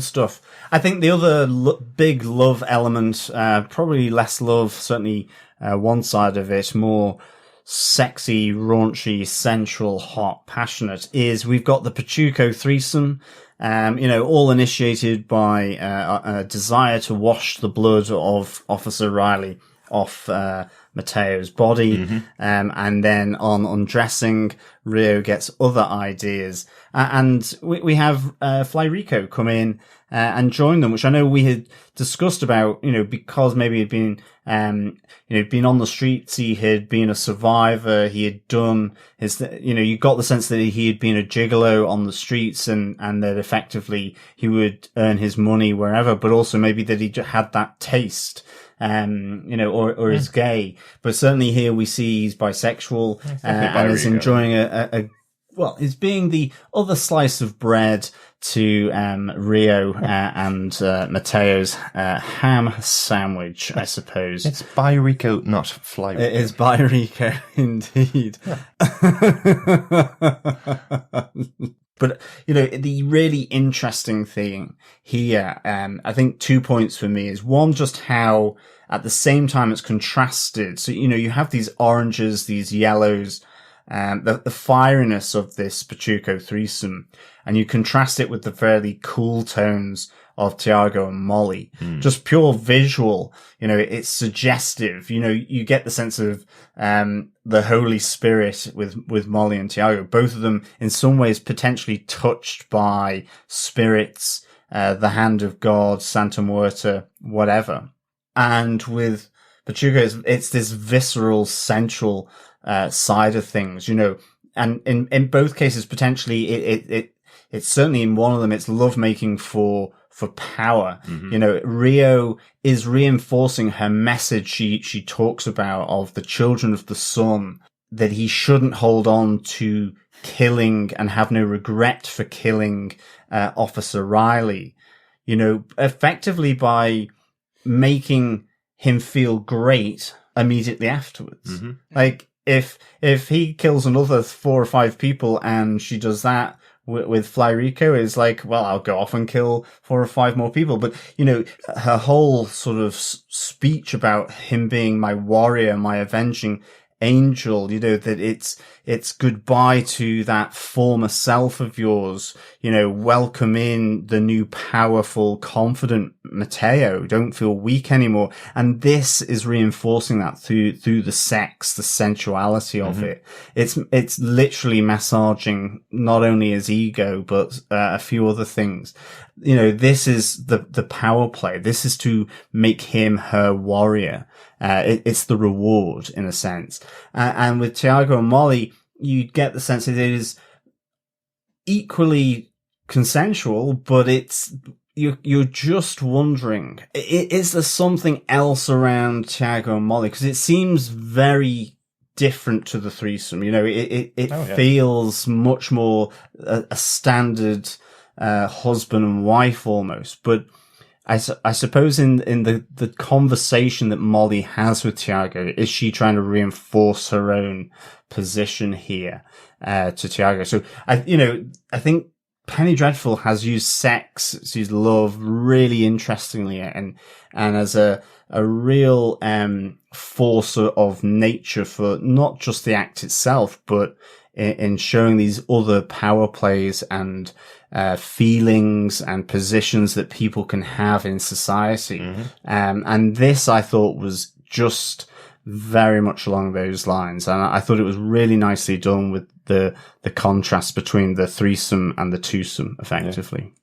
stuff. I think the other big love element, probably less love, certainly one side of it, more sexy, raunchy, sensual, hot, passionate, is we've got the Pachuco threesome. All initiated by a desire to wash the blood of Officer Riley off Mateo's body. And then on undressing, Rio gets other ideas. And we have Fly Rico come in and join them, which I know we had discussed about, because maybe he'd been been on the streets, he had been a survivor, he had done his, you got the sense that he had been a gigolo on the streets and that effectively he would earn his money wherever, but also maybe that he had that taste, or is gay. But certainly here we see he's bisexual, and is enjoying is being the other slice of bread to Rio and Mateo's ham sandwich, I suppose. It's by Rico, not Fly Rico. It is by Rico, indeed. Yeah. But, the really interesting thing here, I think 2 points for me is one, just how at the same time it's contrasted. So, you have these oranges, these yellows, the fieriness of this Pachuco threesome, and you contrast it with the fairly cool tones of Tiago and Molly. Just pure visual, it's suggestive. You get the sense of the Holy Spirit with Molly and Tiago, both of them in some ways potentially touched by spirits, the hand of God, Santa Muerta, whatever. And with Pachuco, it's this visceral, sensual side of things, and in both cases, potentially it's certainly in one of them, it's lovemaking for power. Rio is reinforcing her message she talks about of the children of the sun, that he shouldn't hold on to killing and have no regret for killing Officer Riley, effectively by making him feel great immediately afterwards. Like if he kills another 4 or 5 people and she does that with Fly Rico, is like, well, I'll go off and kill 4 or 5 more people. But, her whole sort of speech about him being my warrior, my avenging angel, that it's goodbye to that former self of yours, welcome in the new powerful, confident Mateo. Don't feel weak anymore. And this is reinforcing that through the sex, the sensuality of it. It's literally massaging not only his ego, but a few other things. This is the power play. This is to make him her warrior. It's the reward in a sense. And with Tiago and Molly, you get the sense that it is equally consensual, but you're just wondering, is there something else around Tiago and Molly? Because it seems very different to the threesome. It feels much more a standard husband and wife almost. But I suppose in the conversation that Molly has with Tiago, is she trying to reinforce her own position here to Tiago? So I think Penny Dreadful has used sex, it's used love really interestingly, and as a real force of nature for not just the act itself, but in showing these other power plays and feelings and positions that people can have in society. And this, I thought, was just very much along those lines. And I thought it was really nicely done with the contrast between the threesome and the twosome, effectively.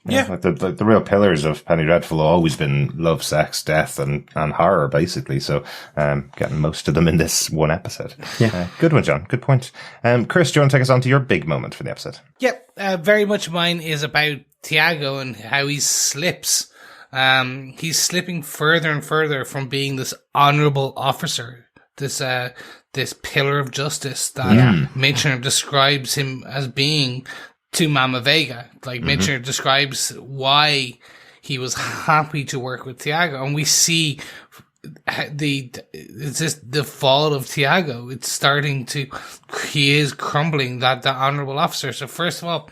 Yeah. Like the real pillars of Penny Dreadful have always been love, sex, death, and horror, basically. So, getting most of them in this one episode. Yeah. Good one, John. Good point. Chris, do you want to take us on to your big moment for the episode? Yep. Very much mine is about Tiago and how he slips. He's slipping further and further from being this honorable officer, this pillar of justice that Michner describes him as being to Mama Vega. Like, Michner describes why he was happy to work with Tiago, and we see the fall of Tiago. It's starting to, he is crumbling that honorable officer. So first of all,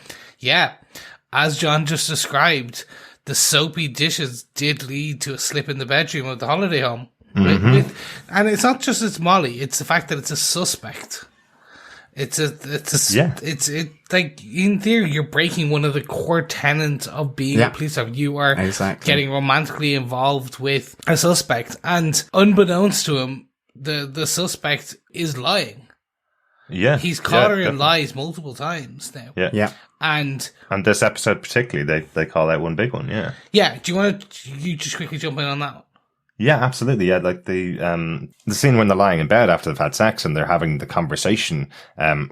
as John just described, the soapy dishes did lead to a slip in the bedroom of the holiday home. And it's not just it's Molly, it's the fact that it's a suspect. It's like, in theory, you're breaking one of the core tenets of being a police officer. You are getting romantically involved with a suspect, and unbeknownst to him, the suspect is lying. Yeah. He's caught her in lies multiple times now. Yeah. And this episode particularly, they call out one big one, Yeah. Do you want to, just quickly jump in on that one? Yeah, absolutely. Yeah, like the scene when they're lying in bed after they've had sex and they're having the conversation,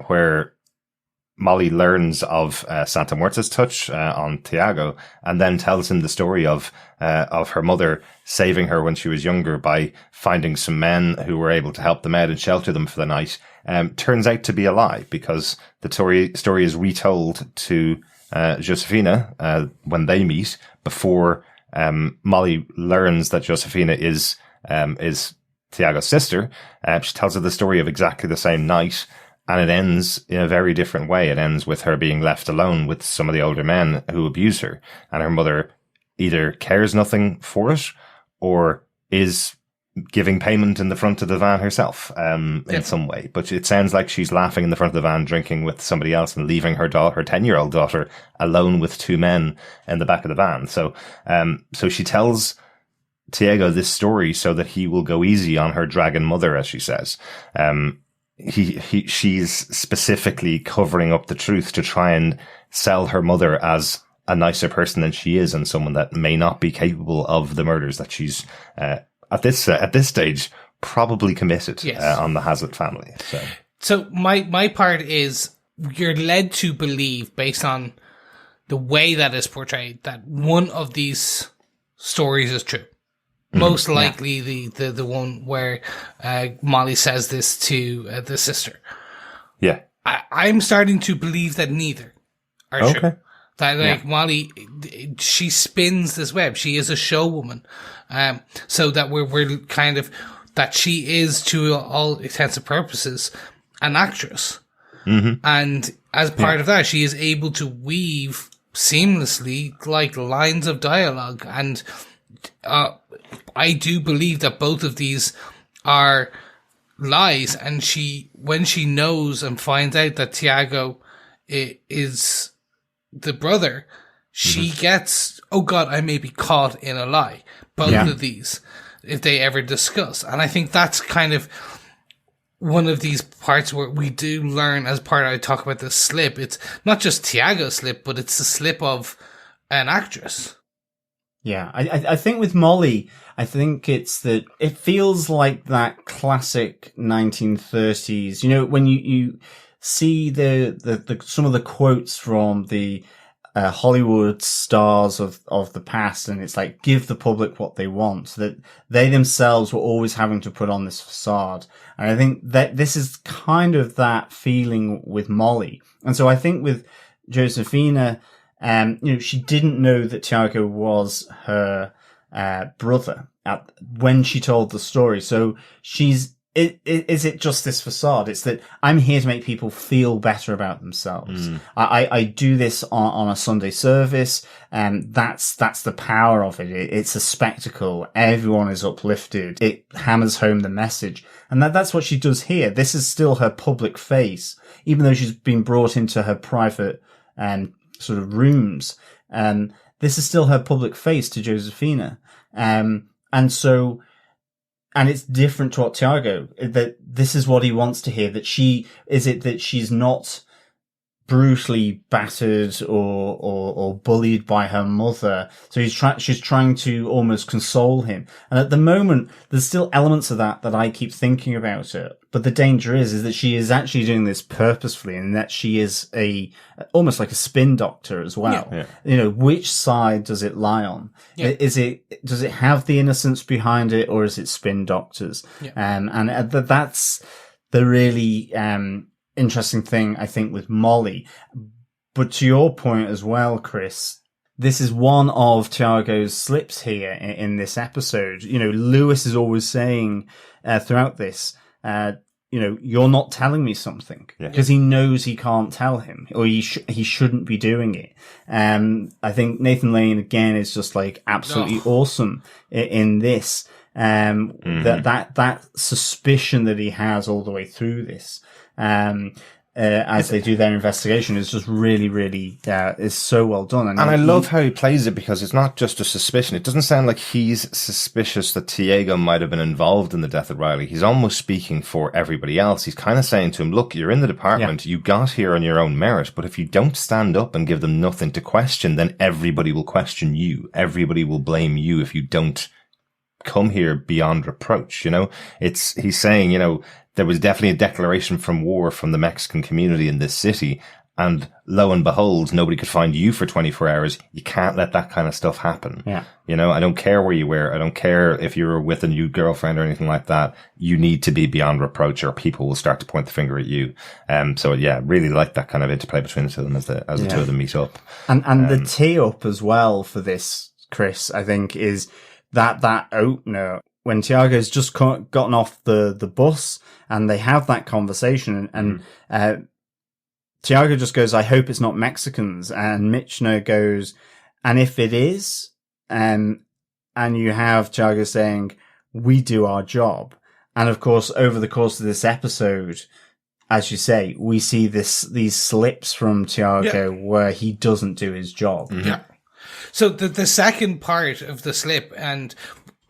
where Molly learns of Santa Muerta's touch on Tiago, and then tells him the story of her mother saving her when she was younger by finding some men who were able to help them out and shelter them for the night. Turns out to be a lie, because the story is retold to Josefina when they meet, before Molly learns that Josefina is Tiago's sister. She tells her the story of exactly the same night, and it ends in a very different way. It ends with her being left alone with some of the older men who abuse her, and her mother either cares nothing for it or is giving payment in the front of the van herself, in some way. But it sounds like she's laughing in the front of the van, drinking with somebody else and leaving her 10-year-old daughter alone with two men in the back of the van. So she tells Tiago this story so that he will go easy on her dragon mother, as she says. She's specifically covering up the truth to try and sell her mother as a nicer person than she is, and someone that may not be capable of the murders that she's, at this stage, probably committed on the Hazlitt family. So my part is, you're led to believe, based on the way that is portrayed, that one of these stories is true. Most likely the one where Molly says this to the sister. Yeah. I'm starting to believe that neither are true. That Molly, she spins this web. She is a showwoman. So that we're kind of, that she is, to all intents and purposes, an actress. And as part of that, she is able to weave seamlessly like lines of dialogue. And I do believe that both of these are lies. And when she knows and finds out that Tiago is the brother, she gets, oh God, I may be caught in a lie. Both of these, if they ever discuss. And I think that's kind of one of these parts where we do learn, as part I talk about the slip. It's not just Tiago's slip, but it's the slip of an actress. Yeah, I think with Molly, I think it's that it feels like that classic 1930s, you know, when you see the some of the quotes from the Hollywood stars of the past, and it's like, give the public what they want, so that they themselves were always having to put on this facade. And I think that this is kind of that feeling with Molly. And so I think with Josephina, you know, she didn't know that Tiago was her brother when she told the story. So is it just this facade? It's that I'm here to make people feel better about themselves. I do this on a Sunday service, and that's the power of it. It's a spectacle. Everyone is uplifted. It hammers home the message. And that's what she does here. This is still her public face, even though she's been brought into her private sort of rooms. This is still her public face to Josephina. And it's different to what Tiago, that this is what he wants to hear, that she's not brutally battered or bullied by her mother. So she's trying to almost console him. And at the moment, there's still elements of that I keep thinking about it. But the danger is that she is actually doing this purposefully, and that she is almost like a spin doctor as well. Yeah. You know, which side does it lie on? Yeah. Does it have the innocence behind it, or is it spin doctors? Yeah. And that's the really, interesting thing, I think, with Molly. But to your point as well, Chris, this is one of Tiago's slips here in this episode. You know, Lewis is always saying throughout this, you know, you're not telling me something, because he knows he can't tell him, or he shouldn't be doing it. I think Nathan Lane again is just like absolutely awesome in this. That suspicion that he has all the way through this, as they do their investigation, is just really, really, is so well done. And I love how he plays it, because it's not just a suspicion. It doesn't sound like he's suspicious that Tiago might have been involved in the death of Riley. He's almost speaking for everybody else. He's kind of saying to him, look, you're in the department. You got here on your own merit, but if you don't stand up and give them nothing to question, then everybody will question you. Everybody will blame you if you don't come here beyond reproach. You know, he's saying, you know, there was definitely a declaration from war from the Mexican community in this city, and lo and behold, nobody could find you for 24 hours. You can't let that kind of stuff happen. Yeah. You know, I don't care where you were. I don't care if you were with a new girlfriend or anything like that. You need to be beyond reproach, or people will start to point the finger at you. So yeah, really like that kind of interplay between the two of them as the two of them meet up. And the tee up as well for this, Chris, I think, is that opener when Tiago's just gotten off the bus, and they have that conversation, and Tiago just goes, I hope it's not Mexicans. And Michner goes, and if it is, and you have Tiago saying, we do our job. And of course, over the course of this episode, as you say, we see these slips from Tiago where he doesn't do his job. Mm-hmm. Yeah. So the second part of the slip, and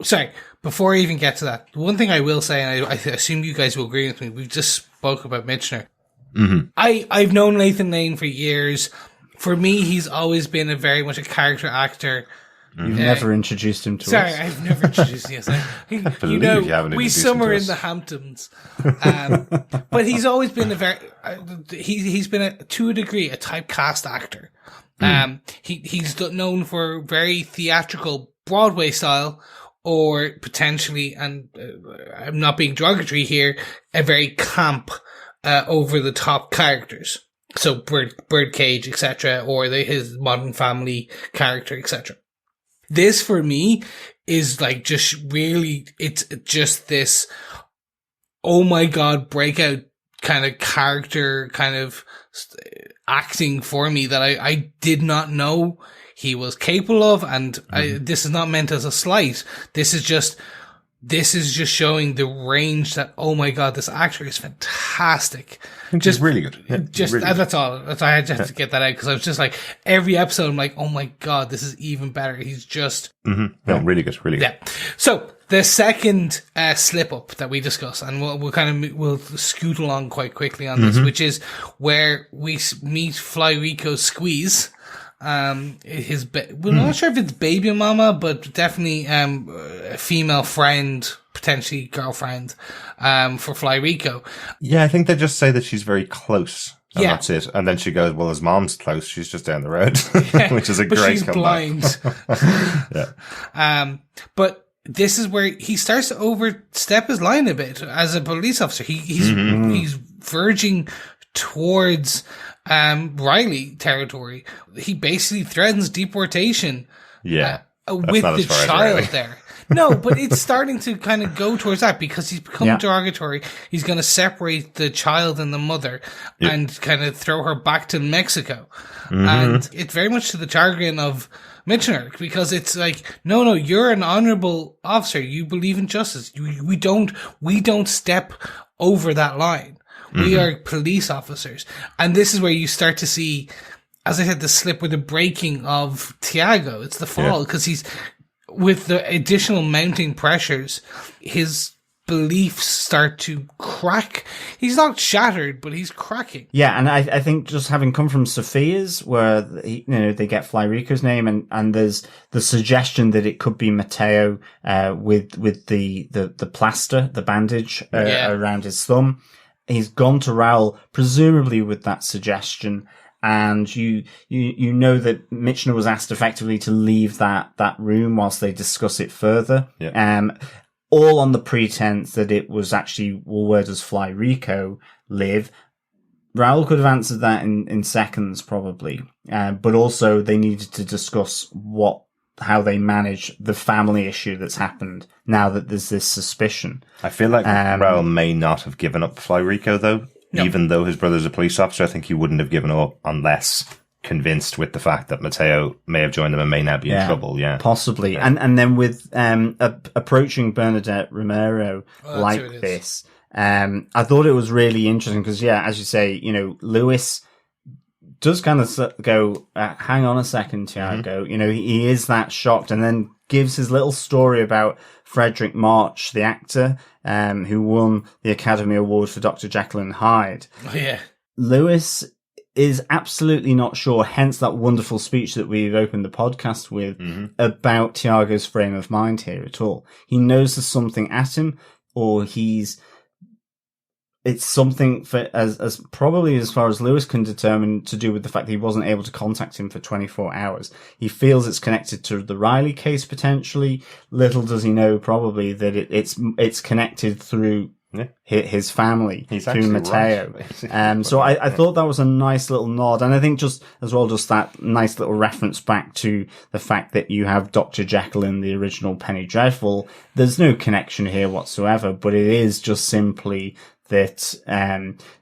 sorry, before I even get to that, one thing I will say, and I assume you guys will agree with me, we've just spoke about Michner. Mm-hmm. I've known Nathan Lane for years. For me, he's always been a very much a character actor. You've never introduced him to us. Sorry, I've never introduced him. You know, we summer in the Hamptons. But he's always been a very, he's been to a degree, a typecast actor. He's known for very theatrical Broadway style, or potentially, and I'm not being derogatory here, a very camp, over the top characters. So Birdcage, etc., or his Modern Family character, etc. This for me is like just really, it's just this, oh my God, breakout kind of character, kind of acting for me that I did not know he was capable of. And this is not meant as a slight. This is just showing the range that, oh my God, this actor is fantastic. Just really good. Yeah, really good. That's all. I had to get that out because I was just like, every episode I'm like, oh my God, this is even better. He's just. Mm-hmm. No, really good. Really good. Yeah. So the second slip up that we discuss, and we'll scoot along quite quickly on this, which is where we meet Fly Rico's squeeze. We're not sure if it's baby mama, but definitely a female friend, potentially girlfriend, for Fly Rico. Yeah, I think they just say that she's very close. And that's it. And then she goes, well, his mom's close. She's just down the road, which is a but great she's comeback. Blind. Yeah. But this is where he starts to overstep his line a bit as a police officer. He's verging towards Riley territory. He basically threatens deportation. Yeah. With the child there. No, but it's starting to kind of go towards that because he's become derogatory. He's going to separate the child and the mother and kind of throw her back to Mexico. And it's very much to the jargon of Michner, because it's like, no, you're an honorable officer. You believe in justice. We don't step over that line. We are police officers. And this is where you start to see, as I said, the slip or the breaking of Tiago. It's the fall, because he's, with the additional mounting pressures, his beliefs start to crack. He's not shattered, but he's cracking. Yeah, and I think just having come from Sophia's, where they get Fly Rico's name, and there's the suggestion that it could be Mateo with the plaster, the bandage around his thumb. He's gone to Raul, presumably with that suggestion, and you know that Michner was asked effectively to leave that room whilst they discuss it further. Yeah. All on the pretense that it was actually, well, where does Fly Rico live? Raul could have answered that in seconds, probably. But also they needed to discuss how they manage the family issue that's happened now that there's this suspicion. I feel like Raul may not have given up Fly Rico, though. No. Even though his brother's a police officer, I think he wouldn't have given up unless convinced with the fact that Mateo may have joined them and may now be in trouble. Yeah, possibly. Yeah. And then with approaching Bernadette Romero like this, I thought it was really interesting because, as you say, Lewis does kind of go, hang on a second, Tiago. He is that shocked, and then gives his little story about Frederick March, the actor, who won the Academy Award for Dr. Jekyll and Hyde. Oh, yeah. Lewis is absolutely not sure, hence that wonderful speech that we've opened the podcast with, about Tiago's frame of mind here at all. He knows there's something at him, or it's something for as probably as far as Lewis can determine, to do with the fact that he wasn't able to contact him for 24 hours. He feels it's connected to the Riley case potentially. Little does he know probably that it's connected through his family, through Mateo. Right. So I thought that was a nice little nod, and I think just that nice little reference back to the fact that you have Dr. Jekyll in the original Penny Dreadful. There's no connection here whatsoever, but it is just simply that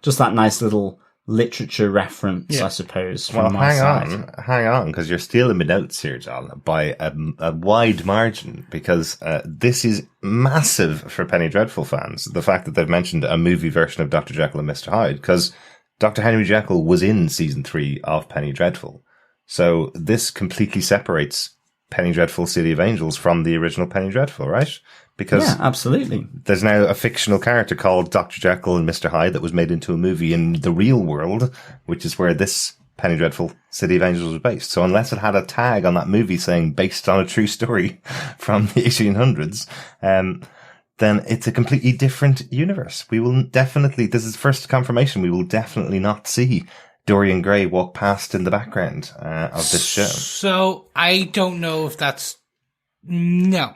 just that nice little literature reference, I suppose, from Well, my side. hang on, because you're stealing my notes here, John, by a wide margin, because this is massive for Penny Dreadful fans, the fact that they've mentioned a movie version of Dr. Jekyll and Mr. Hyde, because Dr. Henry Jekyll was in season 3 of Penny Dreadful. So this completely separates Penny Dreadful City of Angels from the original Penny Dreadful, right? Because Yeah, absolutely. there's now a fictional character called Dr. Jekyll and Mr. Hyde that was made into a movie in the real world, which is where this Penny Dreadful City of Angels was based. So unless it had a tag on that movie saying based on a true story from the 1800s, then it's a completely different universe. We will definitely, this is first confirmation, we will definitely not see Dorian Gray walk past in the background of this show. So I don't know if that's no.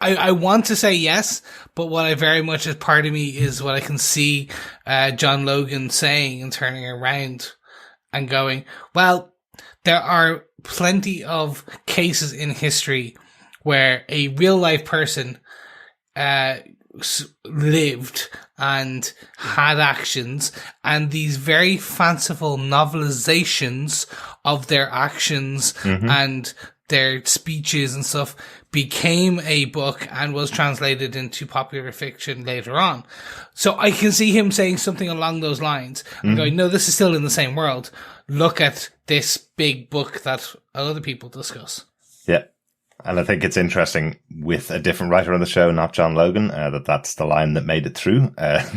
I want to say yes, but what I very much as part of me is what I can see John Logan saying and turning around and going, well, there are plenty of cases in history where a real life person lived and had actions, and these very fanciful novelizations of their actions and their speeches and stuff became a book and was translated into popular fiction later on. So I can see him saying something along those lines and going, no, this is still in the same world. Look at this big book that other people discuss. Yeah. And I think it's interesting with a different writer on the show, not John Logan, that's the line that made it through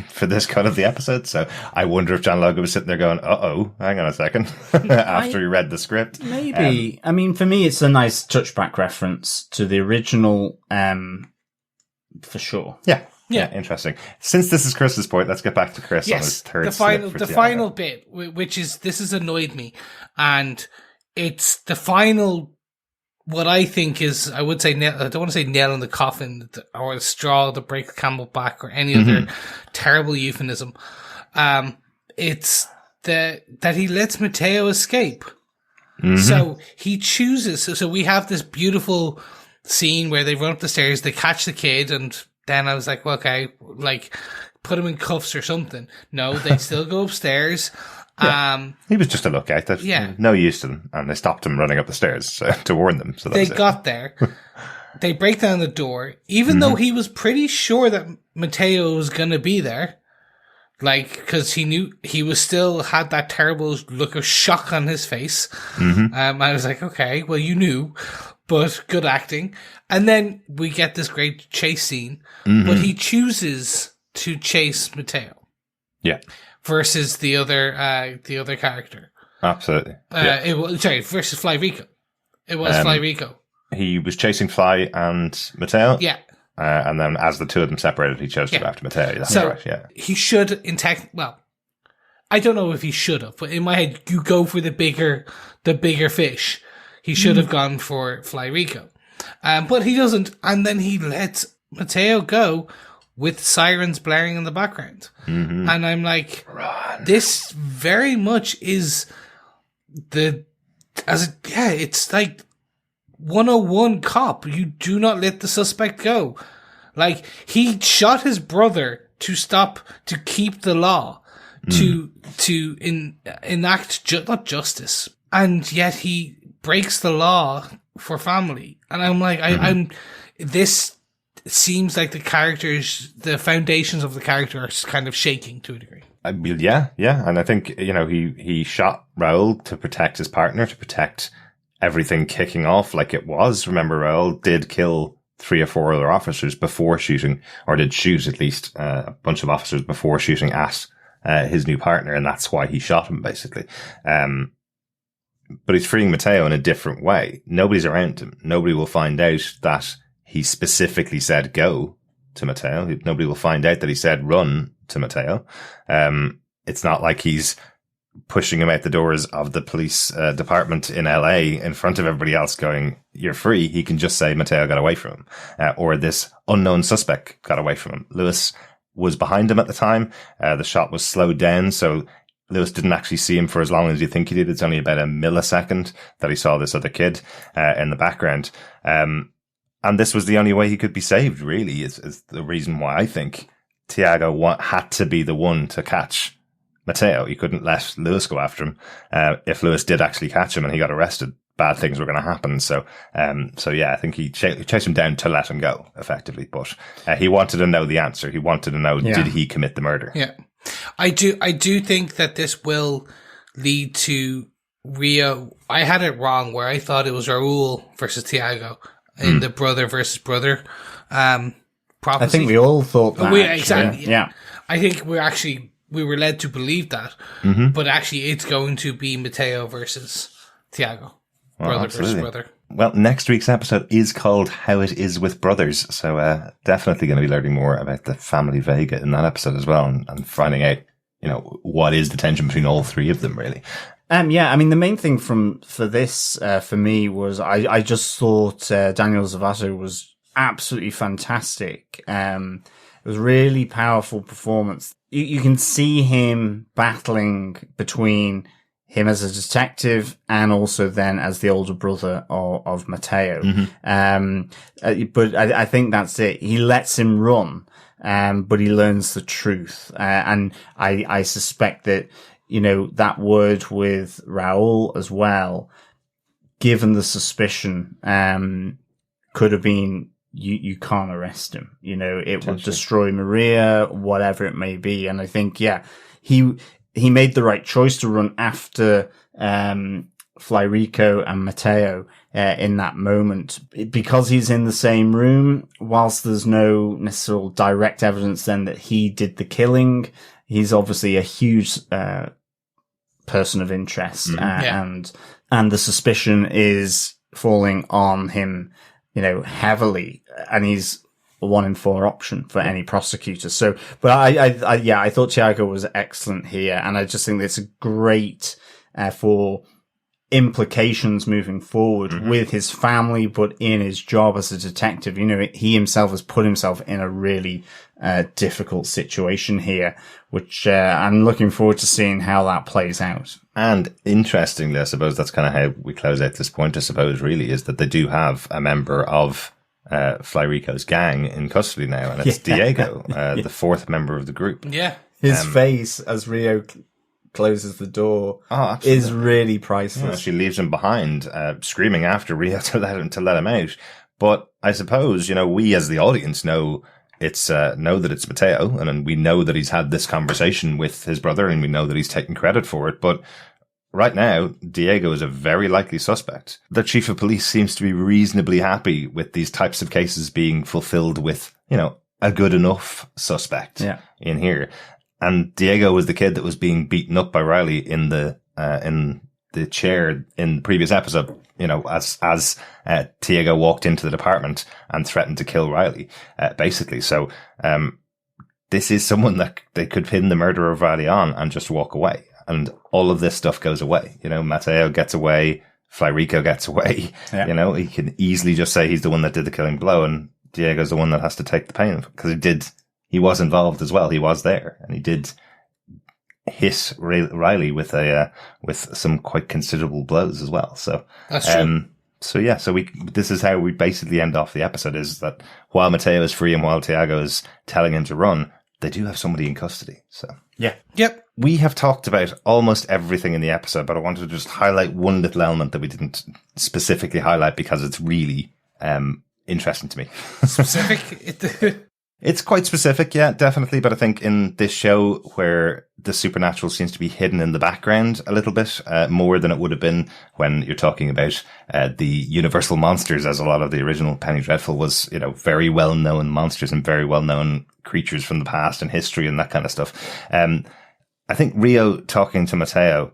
for this cut of the episode. So I wonder if John Logan was sitting there going, hang on a second, after he read the script. Maybe. I mean, for me, it's a nice touchback reference to the original, for sure. Yeah. Interesting. Since this is Chris's point, let's get back to Chris on his third the final bit, which is, this has annoyed me, and it's the final, what I think is, I would say, I don't want to say nail in the coffin or the straw to break the camel back or any other terrible euphemism. It's that he lets Mateo escape. So he chooses. So we have this beautiful scene where they run up the stairs, they catch the kid, and then I was like, well, okay, like put him in cuffs or something. No, they still go upstairs. Yeah. He was just a lookout. No use to them, and they stopped him running up the stairs to warn them. So they got there. They break down the door, even though he was pretty sure that Mateo was going to be there. Like, because he knew he was still had that terrible look of shock on his face. I was like, okay, well, you knew, but good acting. And then we get this great chase scene, but he chooses to chase Mateo. Yeah. Versus the other character. Absolutely. Versus Fly Rico. It was Fly Rico. He was chasing Fly and Mateo. Yeah. And then as the two of them separated, he chose to go after Mateo. That's right, yeah. He should, I don't know if he should have, but in my head, you go for the bigger fish. He should have gone for Fly Rico. But he doesn't, and then he lets Mateo go with sirens blaring in the background. And I'm like, this very much is it's like 101 cop. You do not let the suspect go. Like, he shot his brother to keep the law, to enact not justice. And yet he breaks the law for family. And I'm like, this seems like the foundations of the character are kind of shaking to a degree. Yeah. And I think, he shot Raul to protect his partner, to protect everything kicking off like it was. Remember, Raul did kill 3 or 4 other officers before shooting, or did shoot at least a bunch of officers before shooting at his new partner, and that's why he shot him, basically. But he's freeing Mateo in a different way. Nobody's around him. Nobody will find out that he specifically said go to Mateo. Nobody will find out that he said run to Mateo. It's not like he's pushing him out the doors of the police department in LA in front of everybody else going, you're free. He can just say Mateo got away from him, or this unknown suspect got away from him. Lewis was behind him at the time. The shot was slowed down, so Lewis didn't actually see him for as long as you think he did. It's only about a millisecond that he saw this other kid in the background. And this was the only way he could be saved, really, is the reason why I think Tiago had to be the one to catch Mateo. He couldn't let Lewis go after him. If Lewis did actually catch him and he got arrested, bad things were going to happen. So yeah, I think he chased him down to let him go, effectively. But he wanted to know the answer. He wanted to know, did he commit the murder? Yeah. I do think that this will lead to Rio. I had it wrong where I thought it was Raul versus Tiago in the brother versus brother prophecy. I think we all thought that. Exactly. Yeah. I think we were led to believe that, but actually it's going to be Mateo versus Tiago. Brother versus brother. Well, next week's episode is called How It Is With Brothers. So definitely going to be learning more about the family Vega in that episode as well, and finding out, what is the tension between all three of them, really. Yeah, I mean, the main thing for this, for me, was I just thought Daniel Zovatto was absolutely fantastic. It was a really powerful performance. You can see him battling between him as a detective and also then as the older brother of Mateo. But I think that's it. He lets him run, but he learns the truth. And I suspect that, that word with Raul as well, given the suspicion, could have been, you can't arrest him. It would destroy Maria, whatever it may be. And I think, he made the right choice to run after Fly Rico and Mateo in that moment, because he's in the same room. Whilst there's no necessarily direct evidence then that he did the killing, he's obviously a huge person of interest, and the suspicion is falling on him, heavily, and he's a 1 in 4 option for any prosecutor. So, but I thought Tiago was excellent here, and I just think it's great for implications moving forward with his family, but in his job as a detective. He himself has put himself in a really difficult situation here, which I'm looking forward to seeing how that plays out. And interestingly, I suppose that's kind of how we close out this point, I suppose, really, is that they do have a member of Fly Rico's gang in custody now, and it's Diego, the fourth member of the group. Yeah. His face as Rio closes the door is really priceless. She leaves him behind, screaming after Rio to let him out. But I suppose, we as the audience know that it's Mateo, and we know that he's had this conversation with his brother, and we know that he's taking credit for it. But right now, Diego is a very likely suspect. The chief of police seems to be reasonably happy with these types of cases being fulfilled with, a good enough suspect in here. And Diego was the kid that was being beaten up by Riley in the chair in the previous episode, as Tiago walked into the department and threatened to kill Riley, basically. So, this is someone that they could pin the murder of Riley on and just walk away. And all of this stuff goes away. Mateo gets away, Fly Rico gets away. Yeah. He can easily just say he's the one that did the killing blow, and Diego's the one that has to take the pain, because he was involved as well. He was there, and he did hit Riley with some quite considerable blows as well. So that's true. This is how we basically end off the episode, is that while Mateo is free and while Tiago is telling him to run, they do have somebody in custody. So yeah. Yep. We have talked about almost everything in the episode, but I wanted to just highlight one little element that we didn't specifically highlight because it's really interesting to me. Specific? It's quite specific, yeah, definitely. But I think in this show where the supernatural seems to be hidden in the background a little bit, more than it would have been when you're talking about the universal monsters, as a lot of the original Penny Dreadful was, very well-known monsters and very well-known creatures from the past and history and that kind of stuff. I think Rio talking to Mateo,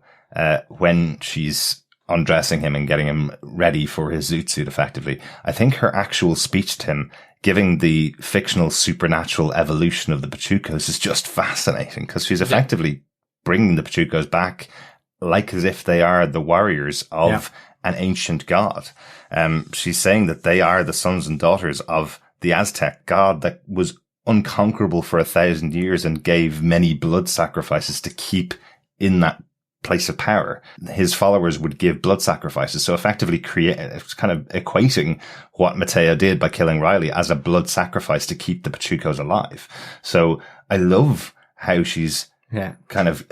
when she's undressing him and getting him ready for his zoot suit, effectively, I think her actual speech to him, giving the fictional supernatural evolution of the Pachucos, is just fascinating, because she's effectively bringing the Pachucos back like as if they are the warriors of an ancient god. She's saying that they are the sons and daughters of the Aztec god that was unconquerable for 1,000 years and gave many blood sacrifices to keep in that place of power. His followers would give blood sacrifices. So effectively kind of equating what Mateo did by killing Riley as a blood sacrifice to keep the Pachucos alive. So I love how she's kind of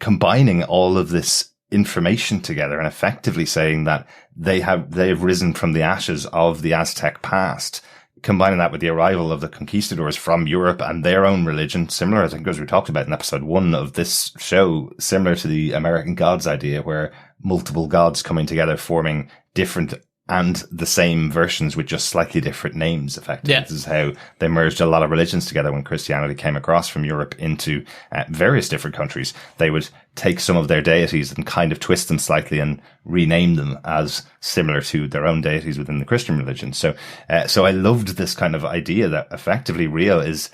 combining all of this information together and effectively saying that they've risen from the ashes of the Aztec past, combining that with the arrival of the conquistadors from Europe and their own religion, similar, I think, as we talked about in episode 1 of this show, similar to the American gods idea, where multiple gods coming together, forming different and the same versions with just slightly different names, effectively. Yeah. This is how they merged a lot of religions together when Christianity came across from Europe into various different countries. They would take some of their deities and kind of twist them slightly and rename them as similar to their own deities within the Christian religion. So I loved this kind of idea that effectively Rio is,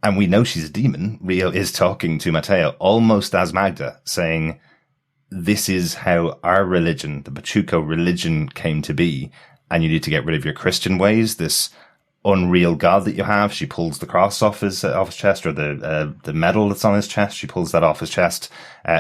and we know she's a demon, Rio is talking to Mateo almost as Magda, saying, this is how our religion, the Pachuco religion, came to be, and you need to get rid of your Christian ways, this unreal God that you have. She pulls the cross off his chest, or the medal that's on his chest. She pulls that off his chest,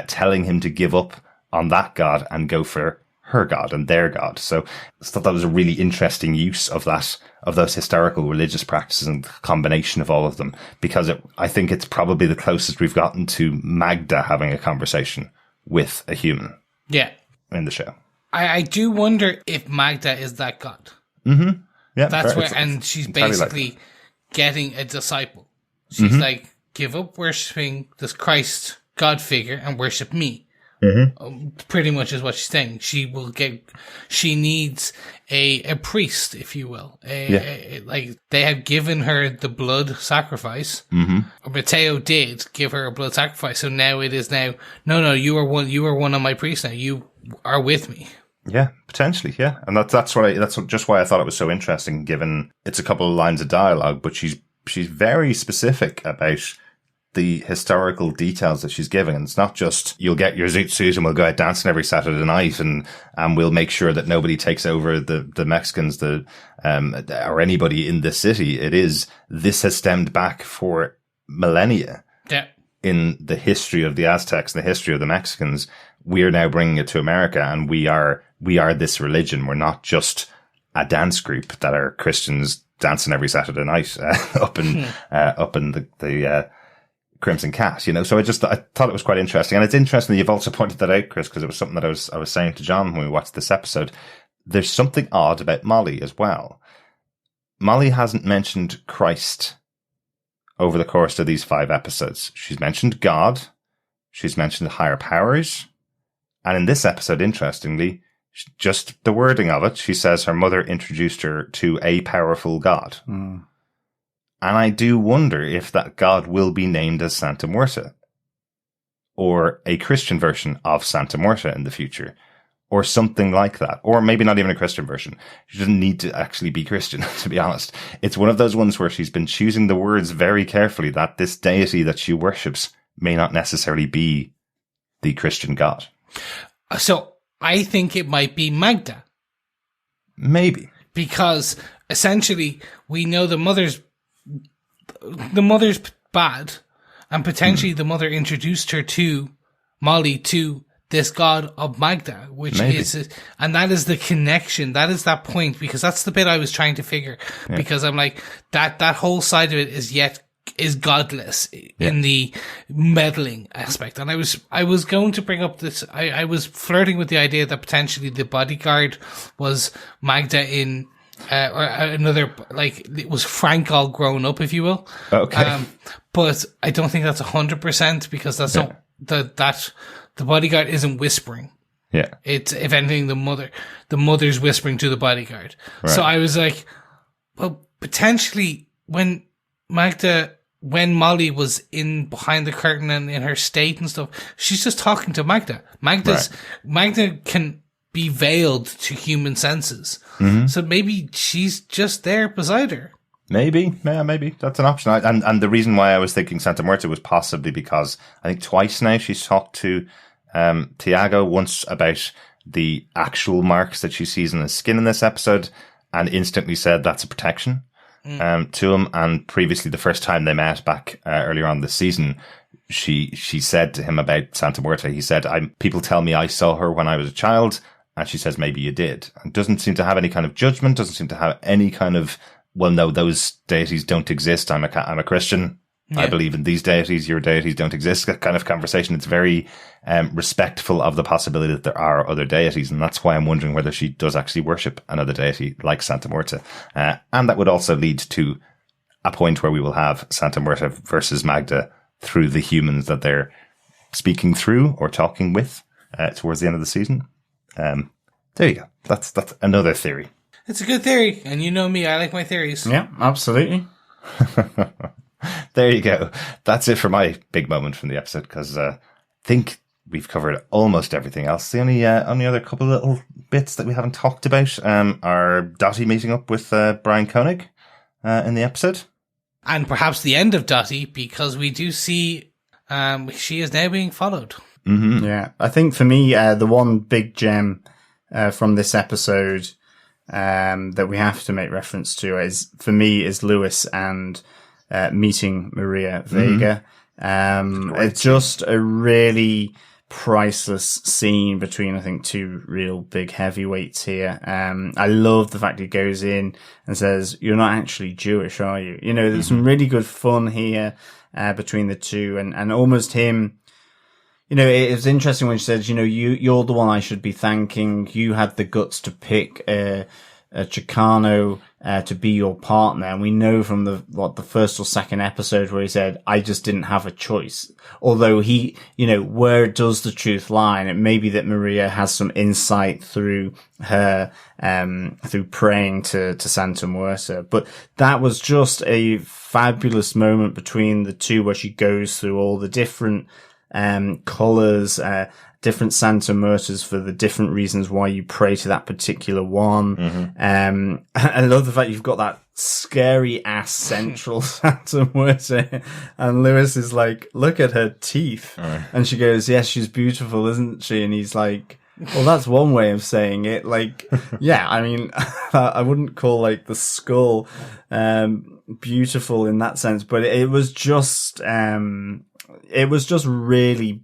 telling him to give up on that God and go for her God and their God. So I thought that was a really interesting use of those historical religious practices and the combination of all of them, because I think it's probably the closest we've gotten to Magda having a conversation with a human. Yeah. In the show. I do wonder if Magda is that God. Mm-hmm. Yeah. That's where, and she's basically getting a disciple. She's like, give up worshipping this Christ God figure and worship me. Pretty much is what she's saying. She needs a priest, if you will. Like, they have given her the blood sacrifice. Mateo did give her a blood sacrifice. So now it is no, you are one of my priests now. You are with me. Yeah, potentially. Yeah. And that's just why I thought it was so interesting, given it's a couple of lines of dialogue, but she's very specific about the historical details that she's giving. And it's not just, you'll get your zoot suit and we'll go out dancing every Saturday night and we'll make sure that nobody takes over the Mexicans, or anybody in the city. It is, this has stemmed back for millennia. Yeah. In the history of the Aztecs, the history of the Mexicans. We are now bringing it to America, and we are this religion. We're not just a dance group that are Christians dancing every Saturday night, up in the Crimson Cat, So I thought it was quite interesting. And it's interesting that you've also pointed that out, Chris, because it was something that I was saying to John when we watched this episode. There's something odd about Molly as well. Molly hasn't mentioned Christ over the course of these 5 episodes. She's mentioned God. She's mentioned higher powers. And in this episode, interestingly, just the wording of it, she says her mother introduced her to a powerful God. And I do wonder if that God will be named as Santa Muerta, or a Christian version of Santa Muerta in the future, or something like that. Or maybe not even a Christian version. She doesn't need to actually be Christian, to be honest. It's one of those ones where she's been choosing the words very carefully, that this deity that she worships may not necessarily be the Christian God. So I think it might be Magda. Maybe. Because essentially we know the mother's bad, and potentially the mother introduced her to Molly to this God of Magda, which is, and that is the connection. That is that point, because that's the bit I was trying to figure. Yeah. Because I'm like, that whole side of it is godless in the meddling aspect. And I was going to bring up this, I was flirting with the idea that potentially the bodyguard was Magda in, or another, like, it was Frank all grown up, if you will. Okay. But I don't think that's 100%, because that's not, that the bodyguard isn't whispering. Yeah. It's, if anything, the mother's whispering to the bodyguard. Right. So I was like, well, potentially when Molly was in behind the curtain and in her state and stuff, she's just talking to Magda. Magda can be veiled to human senses. So maybe she's just there beside her. Maybe. Yeah, maybe. That's an option. And the reason why I was thinking Santa Muerta was possibly because I think twice now she's talked to Tiago, once about the actual marks that she sees in his skin in this episode, and instantly said that's a protection to him. And previously, the first time they met back earlier on this season, she said to him about Santa Muerta, he said, people tell me I saw her when I was a child. And she says, maybe you did. And doesn't seem to have any kind of judgment, doesn't seem to have any kind of, well, no, those deities don't exist. I'm a Christian. I believe in these deities, your deities don't exist, that kind of conversation. It's very respectful of the possibility that there are other deities, and that's why I'm wondering whether she does actually worship another deity like Santa Muerta. And that would also lead to a point where we will have Santa Muerta versus Magda through the humans that they're speaking through or talking with towards the end of the season. There you go. That's another theory. It's a good theory, and you know me, I like my theories. Yeah, absolutely. There you go. That's it for my big moment from the episode, because I think we've covered almost everything else. The only other couple of little bits that we haven't talked about are Dottie meeting up with Brian Koenig in the episode. And perhaps the end of Dottie, because we do see she is now being followed. Mm-hmm. Yeah, I think for me, the one big gem from this episode that we have to make reference to is Lewis and meeting Maria Vega. It's just a really priceless scene between, I think, two real big heavyweights here. I love the fact he goes in and says, "You're not actually Jewish, are you?" You know, there's some really good fun here between the two, and almost him. You know, it was interesting when she said, "You know, you're the one I should be thanking. You had the guts to pick a Chicano to be your partner." And we know from the first or second episode where he said, "I just didn't have a choice." Although he, you know, where does the truth lie? And it may be that Maria has some insight through her, through praying to Santa Muerta. But that was just a fabulous moment between the two where she goes through all the different colors, different Santa Muertas for the different reasons why you pray to that particular one. I love the fact you've got that scary ass central Santa Muerta, and Lewis is like, "Look at her teeth," and she goes, "Yes, she's beautiful, isn't she?" And he's like, "Well, that's one way of saying it." Like, yeah, I mean, I wouldn't call like the skull beautiful in that sense, but it was just really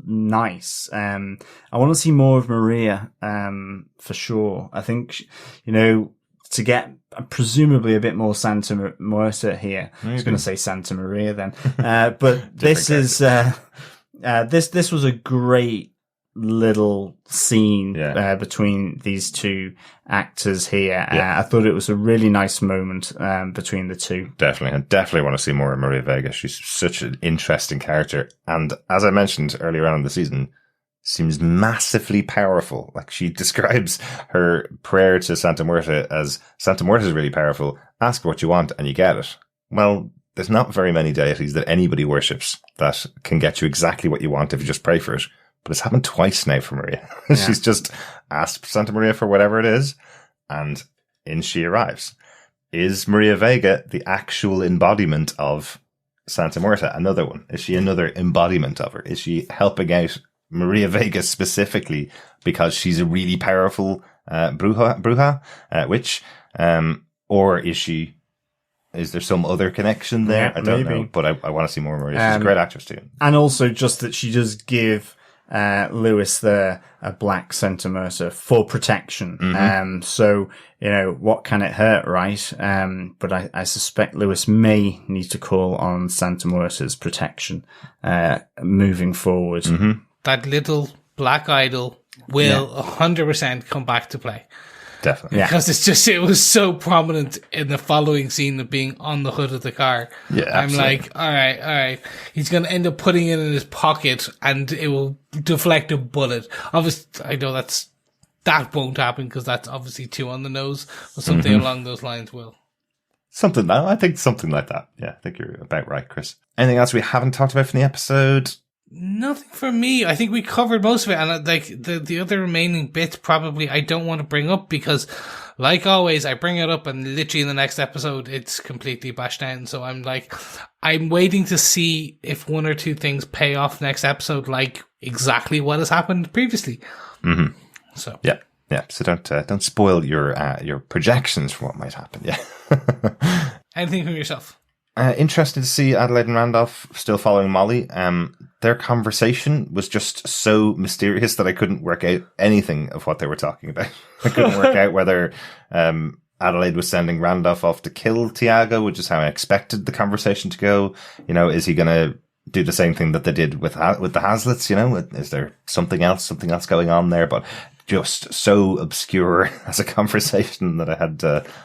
nice. I want to see more of Maria, for sure. I think, you know, to get presumably a bit more Santa Muerta here. I was going to say Santa Maria then. But this is, this was a great little scene between these two actors here. I thought it was a really nice moment between the two. Definitely. I definitely want to see more of Maria Vega. She's such an interesting character. And as I mentioned earlier on in the season, seems massively powerful. Like, she describes her prayer to Santa Muerta as, "Santa Muerta is really powerful. Ask what you want and you get it." Well, there's not very many deities that anybody worships that can get you exactly what you want if you just pray for it. But it's happened twice now for Maria. She's just asked Santa Maria for whatever it is, and in she arrives. Is Maria Vega the actual embodiment of Santa Muerta? Another one. Is she another embodiment of her? Is she helping out Maria Vega specifically because she's a really powerful bruja, witch? Or is there some other connection there? Yeah, I don't maybe. know, but I want to see more Maria. She's a great actress too. And also just that she does give Lewis there a black Santa Muerta for protection. So, you know, what can it hurt, right? But I suspect Lewis may need to call on Santa Muerta's protection moving forward. That little black idol will 100% come back to play. Definitely. Yeah. Because it was so prominent in the following scene of being on the hood of the car. Yeah, I'm absolutely. like, all right. He's going to end up putting it in his pocket and it will deflect a bullet. Obviously, I know that won't happen because that's obviously too on the nose, but something along those lines will. I think something like that. Yeah, I think you're about right, Chris. Anything else we haven't talked about from the episode? Nothing for me. I think we covered most of it, and like the other remaining bits probably I don't want to bring up because, like always, I bring it up and literally in the next episode it's completely bashed down. So I'm waiting to see if one or two things pay off next episode, like exactly what has happened previously. So yeah. So don't spoil your projections for what might happen. Yeah. Anything from yourself? Interested to see Adelaide and Randolph still following Molly. Their conversation was just so mysterious that I couldn't work out anything of what they were talking about. I couldn't work out whether Adelaide was sending Randolph off to kill Tiago, which is how I expected the conversation to go. You know, is he going to do the same thing that they did with the Haslets? You know, is there something else going on there? But just so obscure as a conversation that I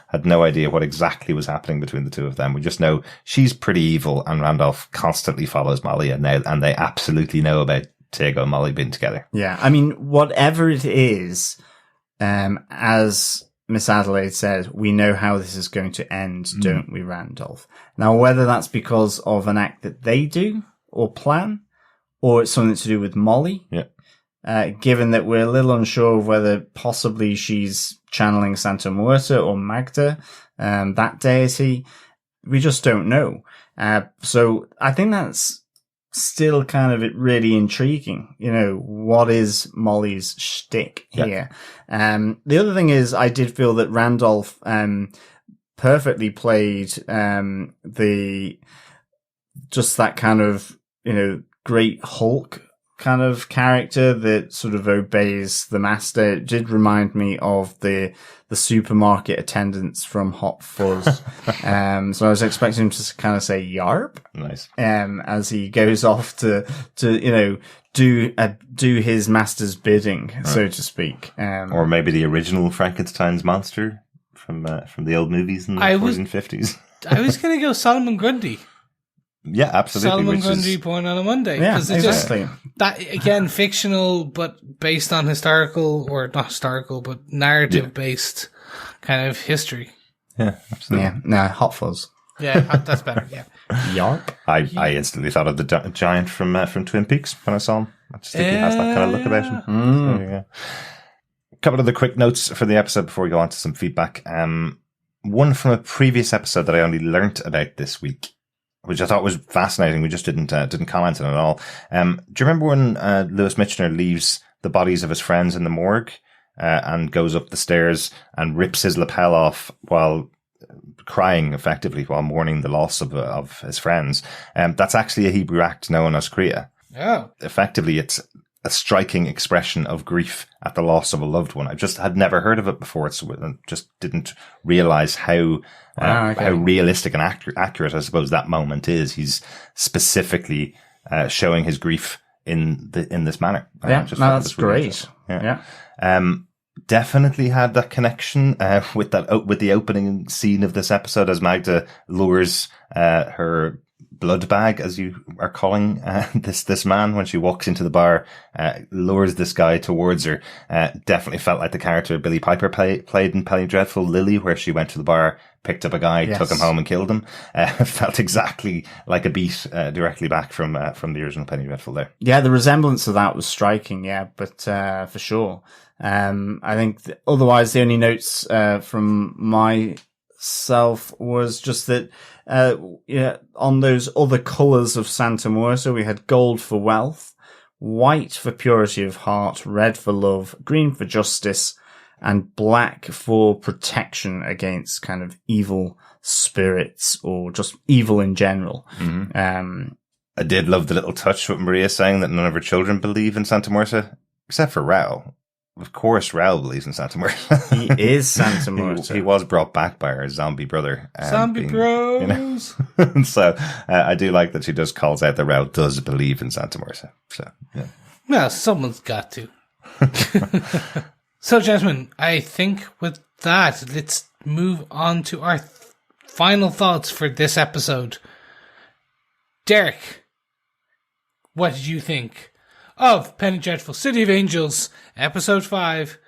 had no idea what exactly was happening between the two of them. We just know she's pretty evil, and Randolph constantly follows Molly, and they absolutely know about Tiago and Molly being together. Yeah, I mean, whatever it is, as Miss Adelaide said, we know how this is going to end, don't we, Randolph? Now, whether that's because of an act that they do or plan, or it's something to do with Molly. Yeah. Given that we're a little unsure of whether possibly she's channeling Santa Muerta or Magda, that deity, we just don't know. So I think that's still kind of really intriguing. You know, what is Molly's shtick here? The other thing is, I did feel that Randolph perfectly played just that kind of, you know, great Hulk kind of character that sort of obeys the master. It did remind me of the supermarket attendants from Hot Fuzz. So I was expecting him to kind of say "yarp," Nice. As he goes off to you know do his master's bidding, so to speak. Or maybe the original Frankenstein's monster from the old movies in the 40s and 50s. I was going to go Solomon Grundy. Yeah, absolutely. Solomon Grundy Born on a Monday. Yeah, it's exactly. Just, that, again, fictional, but based on historical, or not historical, but narrative-based kind of history. Yeah, absolutely. Yeah, no, Hot Fuzz. Yeah, that's better, yeah. Yarp. I instantly thought of the giant from Twin Peaks when I saw him. I just think he has that kind of look about him. So, yeah. A couple of the quick notes for the episode before we go on to some feedback. One from a previous episode that I only learnt about this week, which I thought was fascinating. We just didn't comment on it at all. Do you remember when Lewis Michner leaves the bodies of his friends in the morgue and goes up the stairs and rips his lapel off while crying, effectively, while mourning the loss of his friends? That's actually a Hebrew act known as kriya. Oh. Effectively, it's a striking expression of grief at the loss of a loved one. I just had never heard of it before, so I just didn't realize how realistic and accurate, I suppose, that moment is. He's specifically showing his grief in this manner. That's great. Yeah. Definitely had that connection with the opening scene of this episode, as Magda lures her blood bag, as you are calling this man, when she walks into the bar, lures this guy towards her. Definitely felt like the character Billie Piper played in Penny Dreadful, Lily, where she went to the bar, picked up a guy, took him home and killed him. Felt exactly like a beat directly back from the original Penny Dreadful there. Yeah, the resemblance of that was striking, but for sure. I think otherwise the only notes from myself was just that on those other colours of Santa Muerta, we had gold for wealth, white for purity of heart, red for love, green for justice, and black for protection against kind of evil spirits or just evil in general. Mm-hmm. I did love the little touch with Maria saying that none of her children believe in Santa Muerta, except for Raul. Of course, Raul believes in Santa Muerta. He is Santa Muerta. He was brought back by her zombie brother. Zombie bros! You know. So I do like that she just calls out that Raul does believe in Santa Muerta. So, yeah. Well, someone's got to. So, gentlemen, I think with that, let's move on to our final thoughts for this episode. Derek, what did you think of Penny Dreadful City of Angels, Episode 5,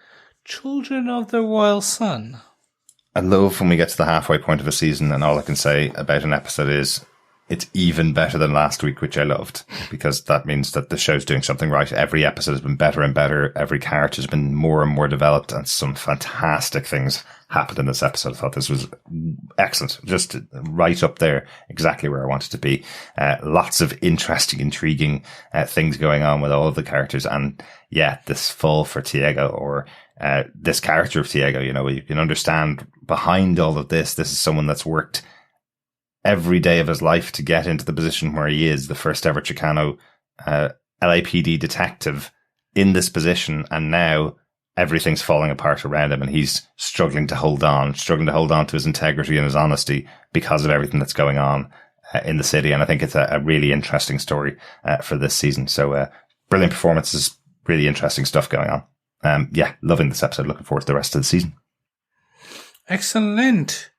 Children of the Royal Sun? I love when we get to the halfway point of a season and all I can say about an episode is it's even better than last week, which I loved, because that means that the show's doing something right. Every episode has been better and better. Every character has been more and more developed, and some fantastic things happened in this episode. I thought this was excellent. Just right up there, exactly where I wanted to be. Lots of interesting, intriguing things going on with all of the characters. And yeah, this fall for Tiago, or this character of Tiago, you know, you can understand behind all of this is someone that's worked every day of his life to get into the position where he is, the first ever Chicano LAPD detective in this position, and now everything's falling apart around him and he's struggling to hold on to his integrity and his honesty because of everything that's going on in the city. And I think it's a really interesting story for this season. So brilliant performances, really interesting stuff going on. Loving this episode. Looking forward to the rest of the season. Excellent.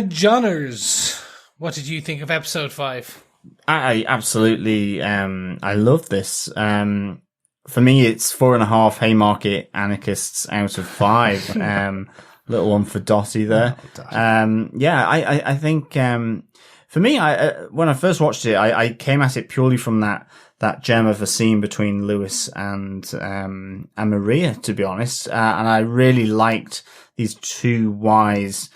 Johners, what did you think of episode 5? I absolutely, I love this. For me, it's 4.5 Haymarket anarchists out of 5. Little one for Dottie there. I think, for me, when I first watched it, I came at it purely from that gem of a scene between Lewis and Maria, to be honest. And I really liked these two wise,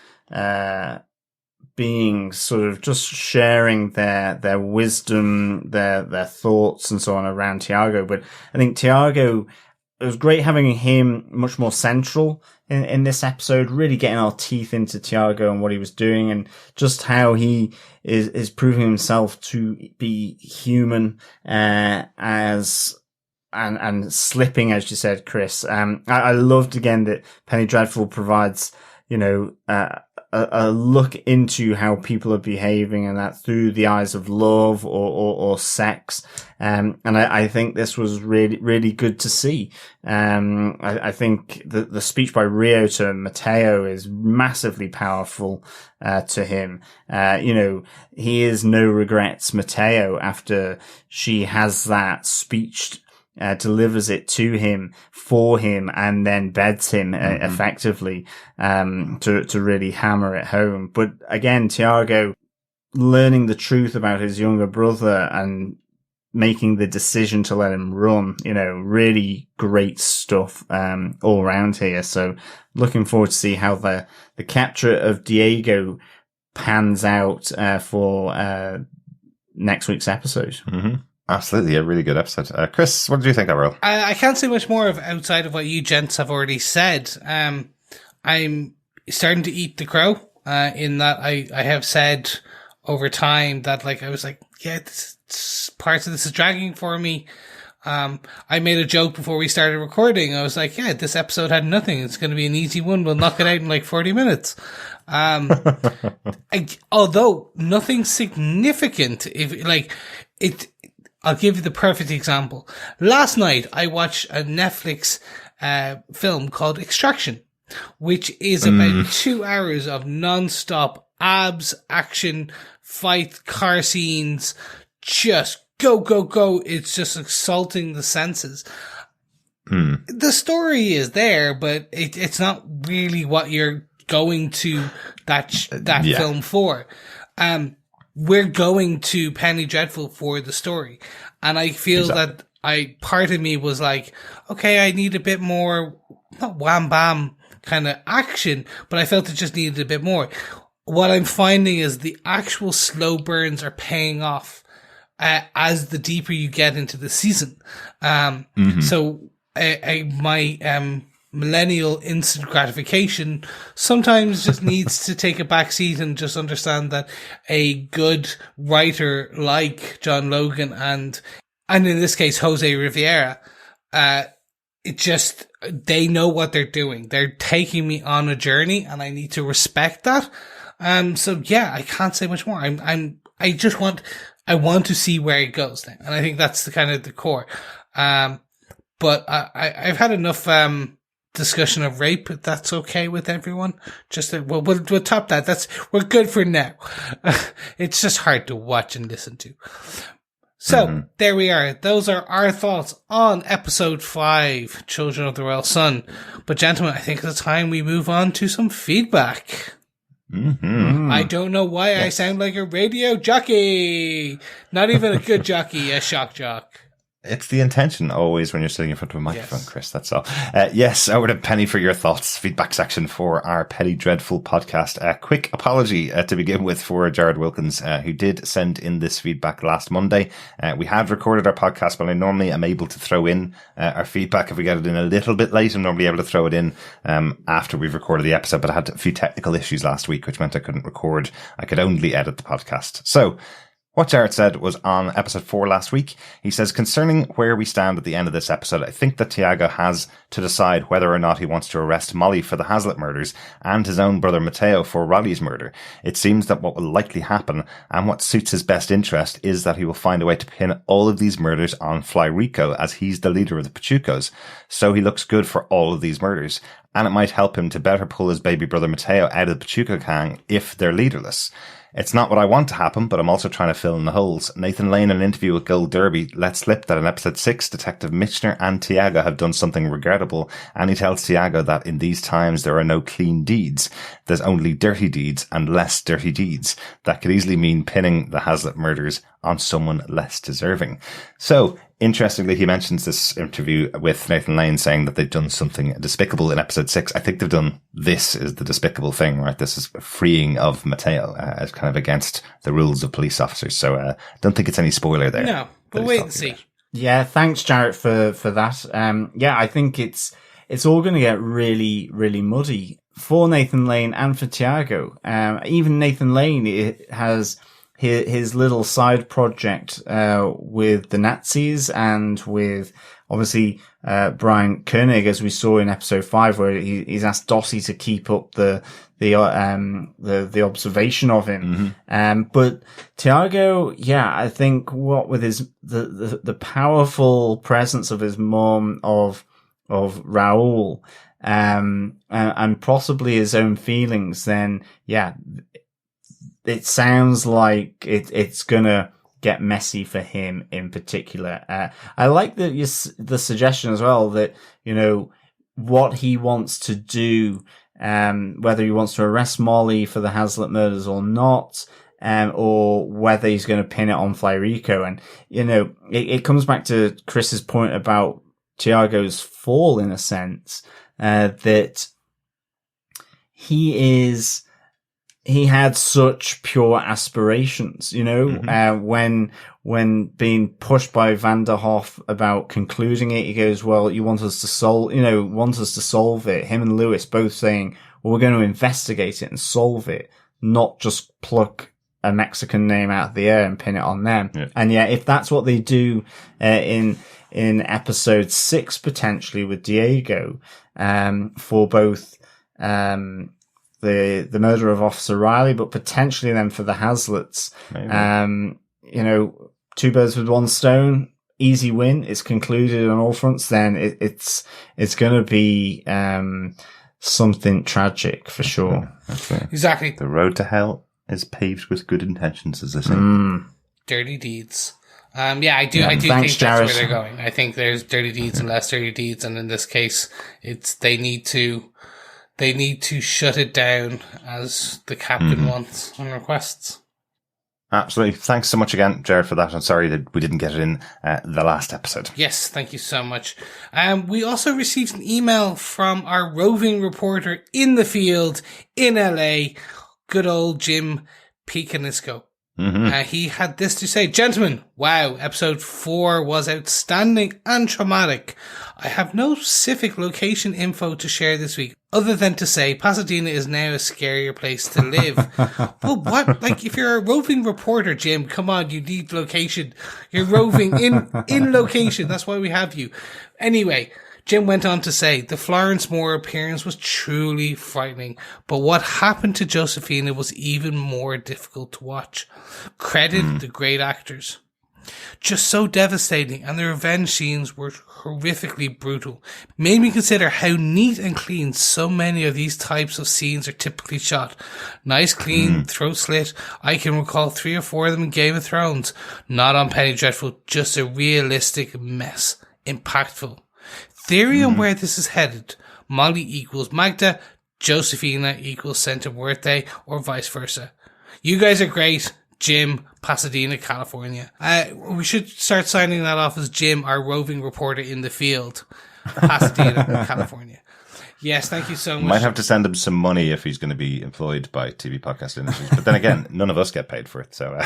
beings sort of just sharing their wisdom, their thoughts and so on around Tiago. But I think Tiago, it was great having him much more central in this episode, really getting our teeth into Tiago and what he was doing and just how he is proving himself to be human, and slipping, as you said, Chris. I loved again that Penny Dreadful provides, a look into how people are behaving, and that through the eyes of love or sex. And I think this was really, really good to see. I think the speech by Rio to Mateo is massively powerful, to him. He is no regrets Mateo after she has that speech, delivers it to him, for him, and then beds him effectively, to really hammer it home. But again, Tiago learning the truth about his younger brother and making the decision to let him run, really great stuff, all around here. So looking forward to see how the capture of Diego pans out, for, next week's episode. Mm-hmm. Absolutely, a really good episode. Chris, what did you think overall? I can't say much more outside of what you gents have already said. I'm starting to eat the crow, in that I have said over time that, I was like, yeah, parts of this is dragging for me. I made a joke before we started recording. I was like, yeah, this episode had nothing. It's going to be an easy one. We'll knock it out in 40 minutes. Although nothing significant, I'll give you the perfect example. Last night, I watched a Netflix film called Extraction, which is about 2 hours of non-stop abs, action, fight, car scenes, just go, go, go. It's just assaulting the senses. The story is there, but it's not really what you're going to that film for. We're going to Penny Dreadful for the story. And I feel that part of me was like, okay, I need a bit more, not wham bam kind of action, but I felt it just needed a bit more. What I'm finding is the actual slow burns are paying off, as the deeper you get into the season. So, my millennial instant gratification sometimes just needs to take a back seat and just understand that a good writer like John Logan and in this case Jose Rivera, they know what they're doing. They're taking me on a journey and I need to respect that. So yeah, I can't say much more. I want to see where it goes now. And I think that's the kind of the core. But I've had enough, discussion of rape, if that's okay with everyone. We'll top that. We're good for now. It's just hard to watch and listen to. So, there we are. Those are our thoughts on episode 5, Children of the Royal Sun. But gentlemen, I think it's time we move on to some feedback. I don't know why I sound like a radio jockey. Not even a good jockey, a shock jock. It's the intention always when you're sitting in front of a microphone, yes. Chris, that's all. Yes, over to Penny for your thoughts. Feedback section for our Petty Dreadful podcast. A quick apology to begin with for Jared Wilkins, who did send in this feedback last Monday. We had recorded our podcast, but I normally am able to throw in our feedback if we get it in a little bit late. I'm normally able to throw it in after we've recorded the episode, but I had a few technical issues last week, which meant I couldn't record. I could only edit the podcast. So, What Jared said was on episode 4 last week. He says, concerning where we stand at the end of this episode, I think that Tiago has to decide whether or not he wants to arrest Molly for the Hazlitt murders and his own brother Mateo for Raleigh's murder. It seems that what will likely happen and what suits his best interest is that he will find a way to pin all of these murders on Fly Rico, as he's the leader of the Pachucos. So he looks good for all of these murders, and it might help him to better pull his baby brother Mateo out of the Pachuco gang if they're leaderless. It's not what I want to happen, but I'm also trying to fill in the holes. Nathan Lane, in an interview with Gold Derby, let slip that in episode 6, Detective Michner and Tiago have done something regrettable, and he tells Tiago that in these times there are no clean deeds. There's only dirty deeds and less dirty deeds. That could easily mean pinning the Hazlitt murders on someone less deserving. So, interestingly, he mentions this interview with Nathan Lane saying that they've done something despicable in episode 6. I think they've done this is the despicable thing, right? This is freeing of Mateo as kind of against the rules of police officers. So I don't think it's any spoiler there. No, but wait and see. Yeah, thanks, Jarrett, for that. Yeah, I think it's all going to get really, really muddy for Nathan Lane and for Tiago. Even Nathan Lane has his little side project with the Nazis and with obviously Brian Koenig, as we saw in episode 5, where he's asked Dottie to keep up the observation of him. Mm-hmm. But Tiago, yeah, I think what with his the powerful presence of his mom, of Raul, and possibly his own feelings, then yeah, it sounds like it's gonna get messy for him in particular. I like the suggestion as well that, you know, what he wants to do, whether he wants to arrest Molly for the Hazlitt murders or not, or whether he's going to pin it on Fly Rico. And, you know, it comes back to Chris's point about Tiago's fall, in a sense, that he had such pure aspirations, you know, Mm-hmm. When being pushed by Vanderhoff about concluding it, he goes, well, you want us to solve it. Him and Lewis both saying, well, we're going to investigate it and solve it, not just pluck a Mexican name out of the air and pin it on them. Yeah. And yeah, if that's what they do, in episode 6, potentially with Diego, for both, the murder of Officer Riley, but potentially then for the Haslets. You know, 2 birds with 1 stone, easy win. It's concluded on all fronts. Then it's going to be something tragic for sure. Exactly. The road to hell is paved with good intentions, as they say. Dirty deeds. Yeah, I do think that's Jared. where they're going. I think there's dirty deeds and less dirty deeds, and in this case, they need to shut it down as the captain wants and requests. Absolutely. Thanks so much again, Jared, for that. I'm sorry that we didn't get it in the last episode. Yes, thank you so much. We also received an email from our roving reporter in the field in LA, good old Jim Picanisco. He had this to say: gentlemen, wow, episode 4 was outstanding and traumatic. I have no specific location info to share this week, other than to say Pasadena is now a scarier place to live. Well, what? Like, if you're a roving reporter, Jim, come on, you need location. You're roving in location. That's why we have you. Anyway, Jim went on to say, the Florence Moore appearance was truly frightening, but what happened to Josephina was even more difficult to watch. Credit the great actors. Just so devastating, and the revenge scenes were horrifically brutal. Made me consider how neat and clean so many of these types of scenes are typically shot. Nice, clean, throat slit. I can recall 3 or 4 of them in Game of Thrones. Not on Penny Dreadful, just a realistic mess. Impactful. Theory on where this is headed: Molly equals Magda, Josephina equals Santa Muerte, or vice versa. You guys are great. Jim, Pasadena, California. We should start signing that off as Jim, our roving reporter in the field. Pasadena, California. Yes, thank you so much. Might have to send him some money if he's going to be employed by TV podcast industries. But then again, none of us get paid for it. So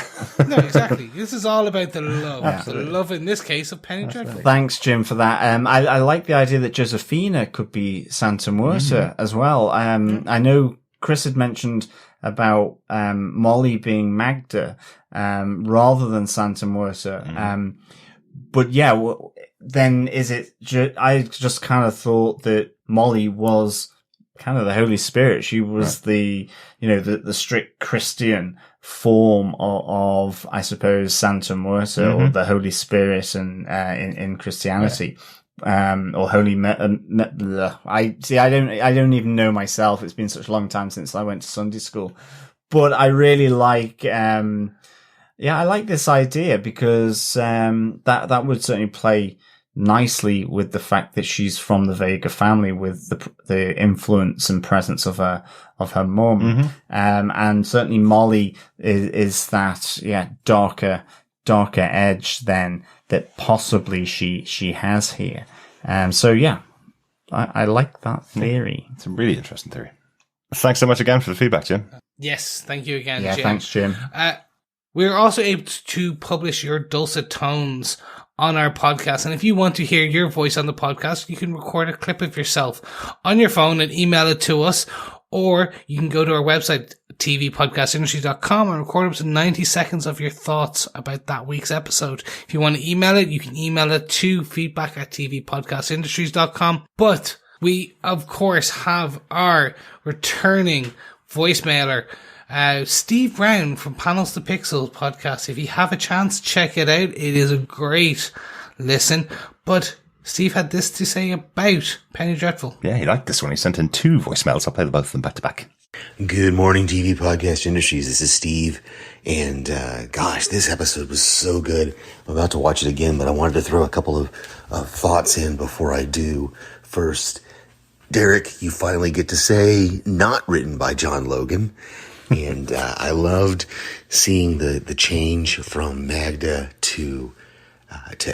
no, exactly. This is all about the love. Absolutely. The love, in this case, of Penny Dreadful. Thanks, Jim, for that. I like the idea that Josephina could be Santa Muerte as well. I know Chris had mentioned about Molly being Magda rather than Santa Muerta. But yeah, then is it? I just kind of thought that Molly was kind of the Holy Spirit. She was the strict Christian form of I suppose, Santa Muerta or the Holy Spirit and in Christianity. Or holy I don't even know myself. It's been such a long time since I went to Sunday school. But I really like I like this idea because that would certainly play nicely with the fact that she's from the Vega family, with the influence and presence of her mum. And certainly Molly is that darker edge then that possibly she has here. So I like that theory. It's a really interesting theory. Thanks so much again for the feedback, Jim. Yes, thank you again, yeah, Jim. Thanks, Jim. We're also able to publish your dulcet tones on our podcast. And if you want to hear your voice on the podcast, you can record a clip of yourself on your phone and email it to us. Or you can go to our website, tvpodcastindustries.com, and record up to 90 seconds of your thoughts about that week's episode. If you want to email it, you can email it to feedback@tvpodcastindustries.com. But we, of course, have our returning voicemailer, Steve Brown from Panels to Pixels podcast. If you have a chance, check it out. It is a great listen. But Steve had this to say about Penny Dreadful. Yeah, he liked this one. He sent in 2 voicemails. I'll play the both of them back to back. Good morning, TV Podcast Industries. This is Steve. And, gosh, this episode was so good. I'm about to watch it again, but I wanted to throw a couple of thoughts in before I do. First, Derek, you finally get to say not written by John Logan. And I loved seeing the change from Magda to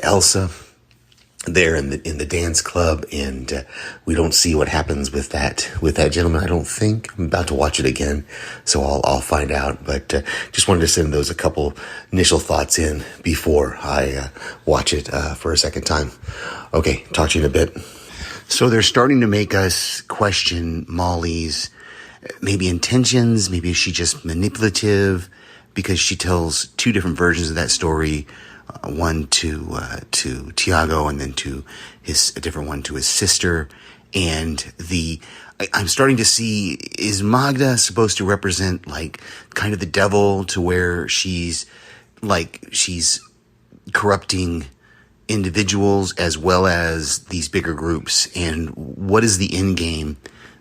Elsa there in the dance club, and we don't see what happens with that gentleman. I don't think. I'm about to watch it again, so I'll find out. But just wanted to send those a couple initial thoughts in before I watch it for a second time. Okay, talk to you in a bit. So they're starting to make us question Molly's maybe intentions. Maybe is she just manipulative because she tells 2 different versions of that story, one to Tiago and then a different one to his sister. And I'm starting to see, is Magda supposed to represent like kind of the devil, to where she's corrupting individuals as well as these bigger groups? And what is the end game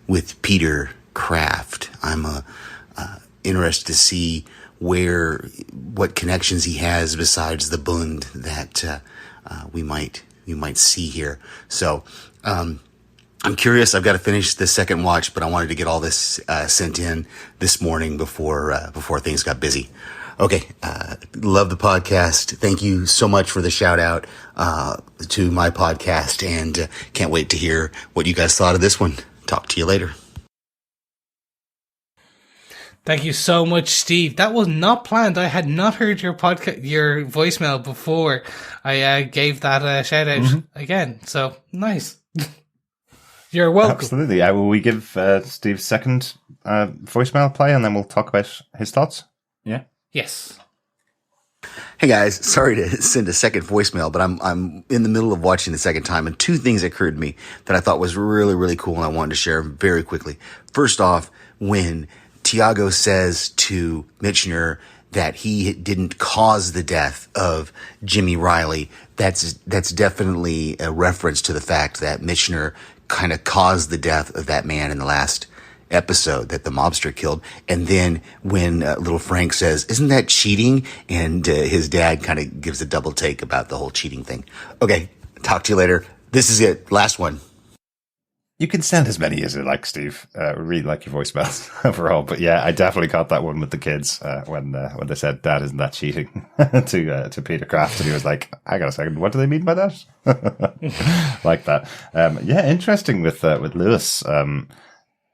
with Peter Craft? I'm interested to see what connections he has besides the Bund that we might see here. So I'm curious. I've got to finish the second watch, but I wanted to get all this sent in this morning before things got busy. Okay, love the podcast. Thank you so much for the shout out to my podcast, and can't wait to hear what you guys thought of this one. Talk to you later. Thank you so much, Steve. That was not planned. I had not heard your voicemail before I gave that shout out again. So nice. You're welcome. Absolutely. Will we give Steve's second voicemail play, and then we'll talk about his thoughts? Yeah. Yes. Hey guys, sorry to send a second voicemail, but I'm in the middle of watching the second time, and 2 things occurred to me that I thought was really, really cool, and I wanted to share very quickly. First off, when Tiago says to Michner that he didn't cause the death of Jimmy Riley, that's definitely a reference to the fact that Michner kind of caused the death of that man in the last episode that the mobster killed. And then when little Frank says, "Isn't that cheating?" and his dad kind of gives a double take about the whole cheating thing. Okay, talk to you later. This is it. Last one. You can send as many as you like, Steve. Really like your voicemails overall. But yeah, I definitely got that one with the kids when they said, "Dad, isn't that cheating?" to Peter Craft, and he was like, "I got a second. What do they mean by that?" Like that. Yeah, interesting with Lewis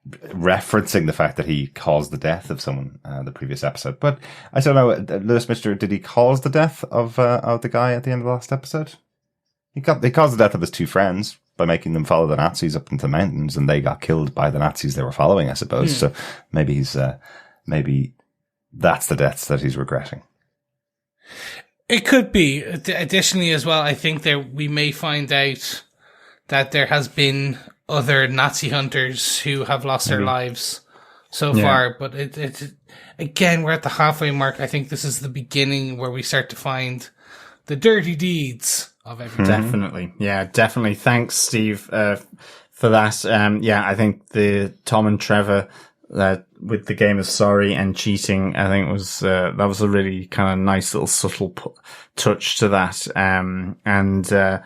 referencing the fact that he caused the death of someone the previous episode. But I don't know, Lewis Michner, did he cause the death of the guy at the end of the last episode? He caused the death of his 2 friends. by making them follow the Nazis up into the mountains, and they got killed by the Nazis they were following, I suppose. So maybe maybe that's the deaths that he's regretting. It could be. Additionally, as well, I think that we may find out that there has been other Nazi hunters who have lost their lives so far. But it again, we're at the halfway mark. I think this is the beginning where we start to find the dirty deeds of everything. Definitely. Yeah, definitely. Thanks, Steve, for that. I think the Tom and Trevor with the game of sorry and cheating, I think that was a really kind of nice little subtle touch to that. The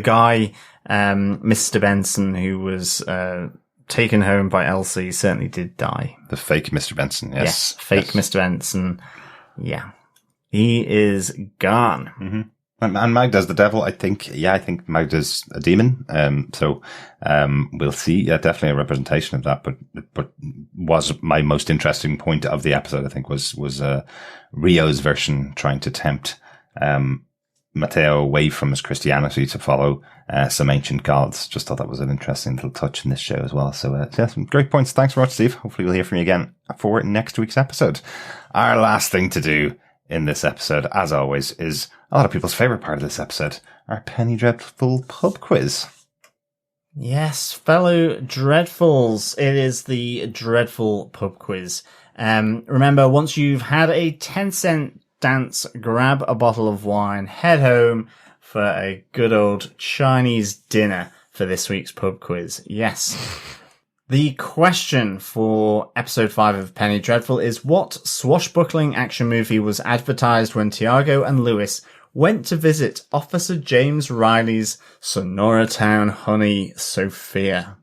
guy, Mr. Benson, who was taken home by Elsa, he certainly did die. The fake Mr. Benson, yes. Fake Mr. Benson. Yeah. He is gone. Mm-hmm. And Magda's the devil, I think. Yeah, I think Magda's a demon. So we'll see. Yeah, definitely a representation of that. But was my most interesting point of the episode, I think, was Rio's version trying to tempt Mateo away from his Christianity to follow some ancient gods. Just thought that was an interesting little touch in this show as well. So some great points. Thanks very much, Steve. Hopefully we'll hear from you again for next week's episode. Our last thing to do in this episode, as always, is a lot of people's favorite part of this episode, our Penny Dreadful pub quiz. Yes, fellow Dreadfuls, it is the Dreadful pub quiz. Remember, once you've had a 10-cent dance, grab a bottle of wine, head home for a good old Chinese dinner for this week's pub quiz. Yes. The question for episode 5 of Penny Dreadful is, what swashbuckling action movie was advertised when Tiago and Lewis went to visit Officer James Riley's Sonora Town honey, Sophia?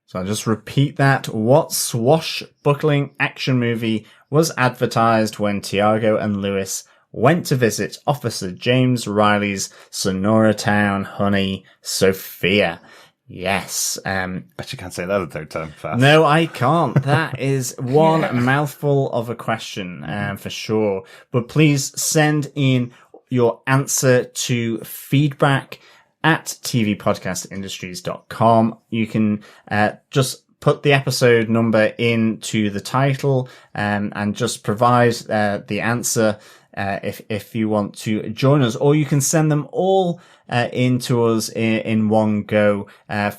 So I'll just repeat that. What swashbuckling action movie was advertised when Tiago and Lewis went to visit Officer James Riley's Sonora Town honey, Sophia? Yes. Bet you can't say that a third time fast. No, I can't. That is one mouthful of a question, for sure. But please send in your answer to feedback@tvpodcastindustries.com. You can just put the episode number into the title and just provide the answer if you want to join us, or you can send them all into us in one go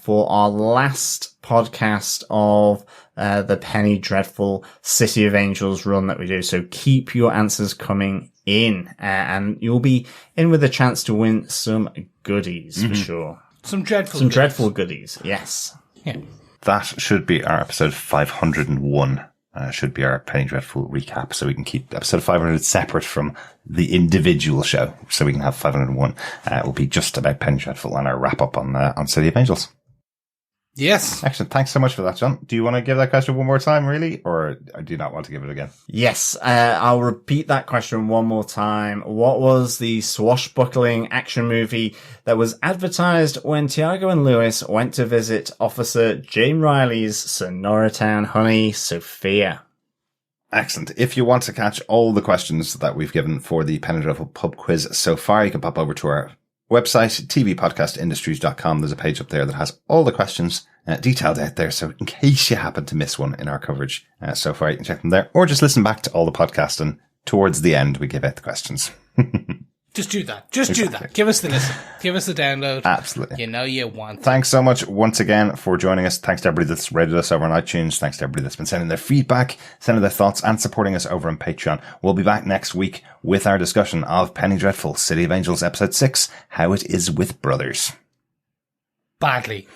for our last podcast of the Penny Dreadful City of Angels run that we do. So keep your answers coming in, and you'll be in with a chance to win some goodies for sure. Some dreadful goodies. Yes. Yeah. That should be our episode 501. Should be our Penny Dreadful recap, so we can keep episode 500 separate from the individual show, so we can have 501. Will be just about Penny Dreadful and our wrap up on City of Angels. Yes. Excellent. Thanks so much for that, John. Do you want to give that question one more time, really, or do you not want to give it again? Yes, I'll repeat that question one more time. What was the swashbuckling action movie that was advertised when Tiago and Lewis went to visit Officer James Riley's Sonora Town honey, Sophia? Excellent. If you want to catch all the questions that we've given for the Penny Dreadful pub quiz so far, you can pop over to our website, tvpodcastindustries.com. There's a page up there that has all the questions detailed out there. So in case you happen to miss one in our coverage so far, you can check them there, or just listen back to all the podcast, and towards the end, we give out the questions. Just do that. Do that. Give us the listen. Give us the download. Absolutely. You know you want. Thanks so much once again for joining us. Thanks to everybody that's rated us over on iTunes. Thanks to everybody that's been sending their feedback, sending their thoughts, and supporting us over on Patreon. We'll be back next week with our discussion of Penny Dreadful, City of Angels, Episode 6, How It Is With Brothers. Badly.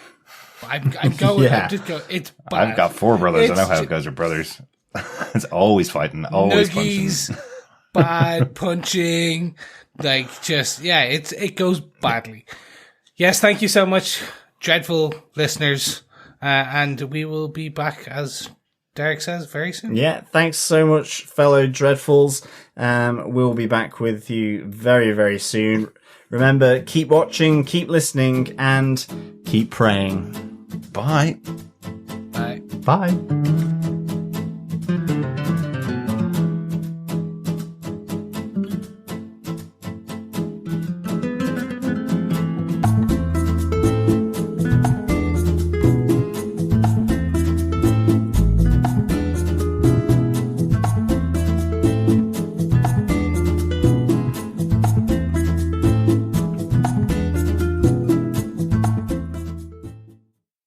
I'm going. Yeah. It's bad. I've got 4 brothers. I know how it goes with brothers. It's always fighting, always nuggies, punching. Bad punching. It goes badly. Yes, thank you so much, dreadful listeners. And we will be back, as Derek says, very soon. Yeah, thanks so much, fellow Dreadfuls. We'll be back with you very, very soon. Remember, keep watching, keep listening, and keep praying. Bye. Bye. Bye.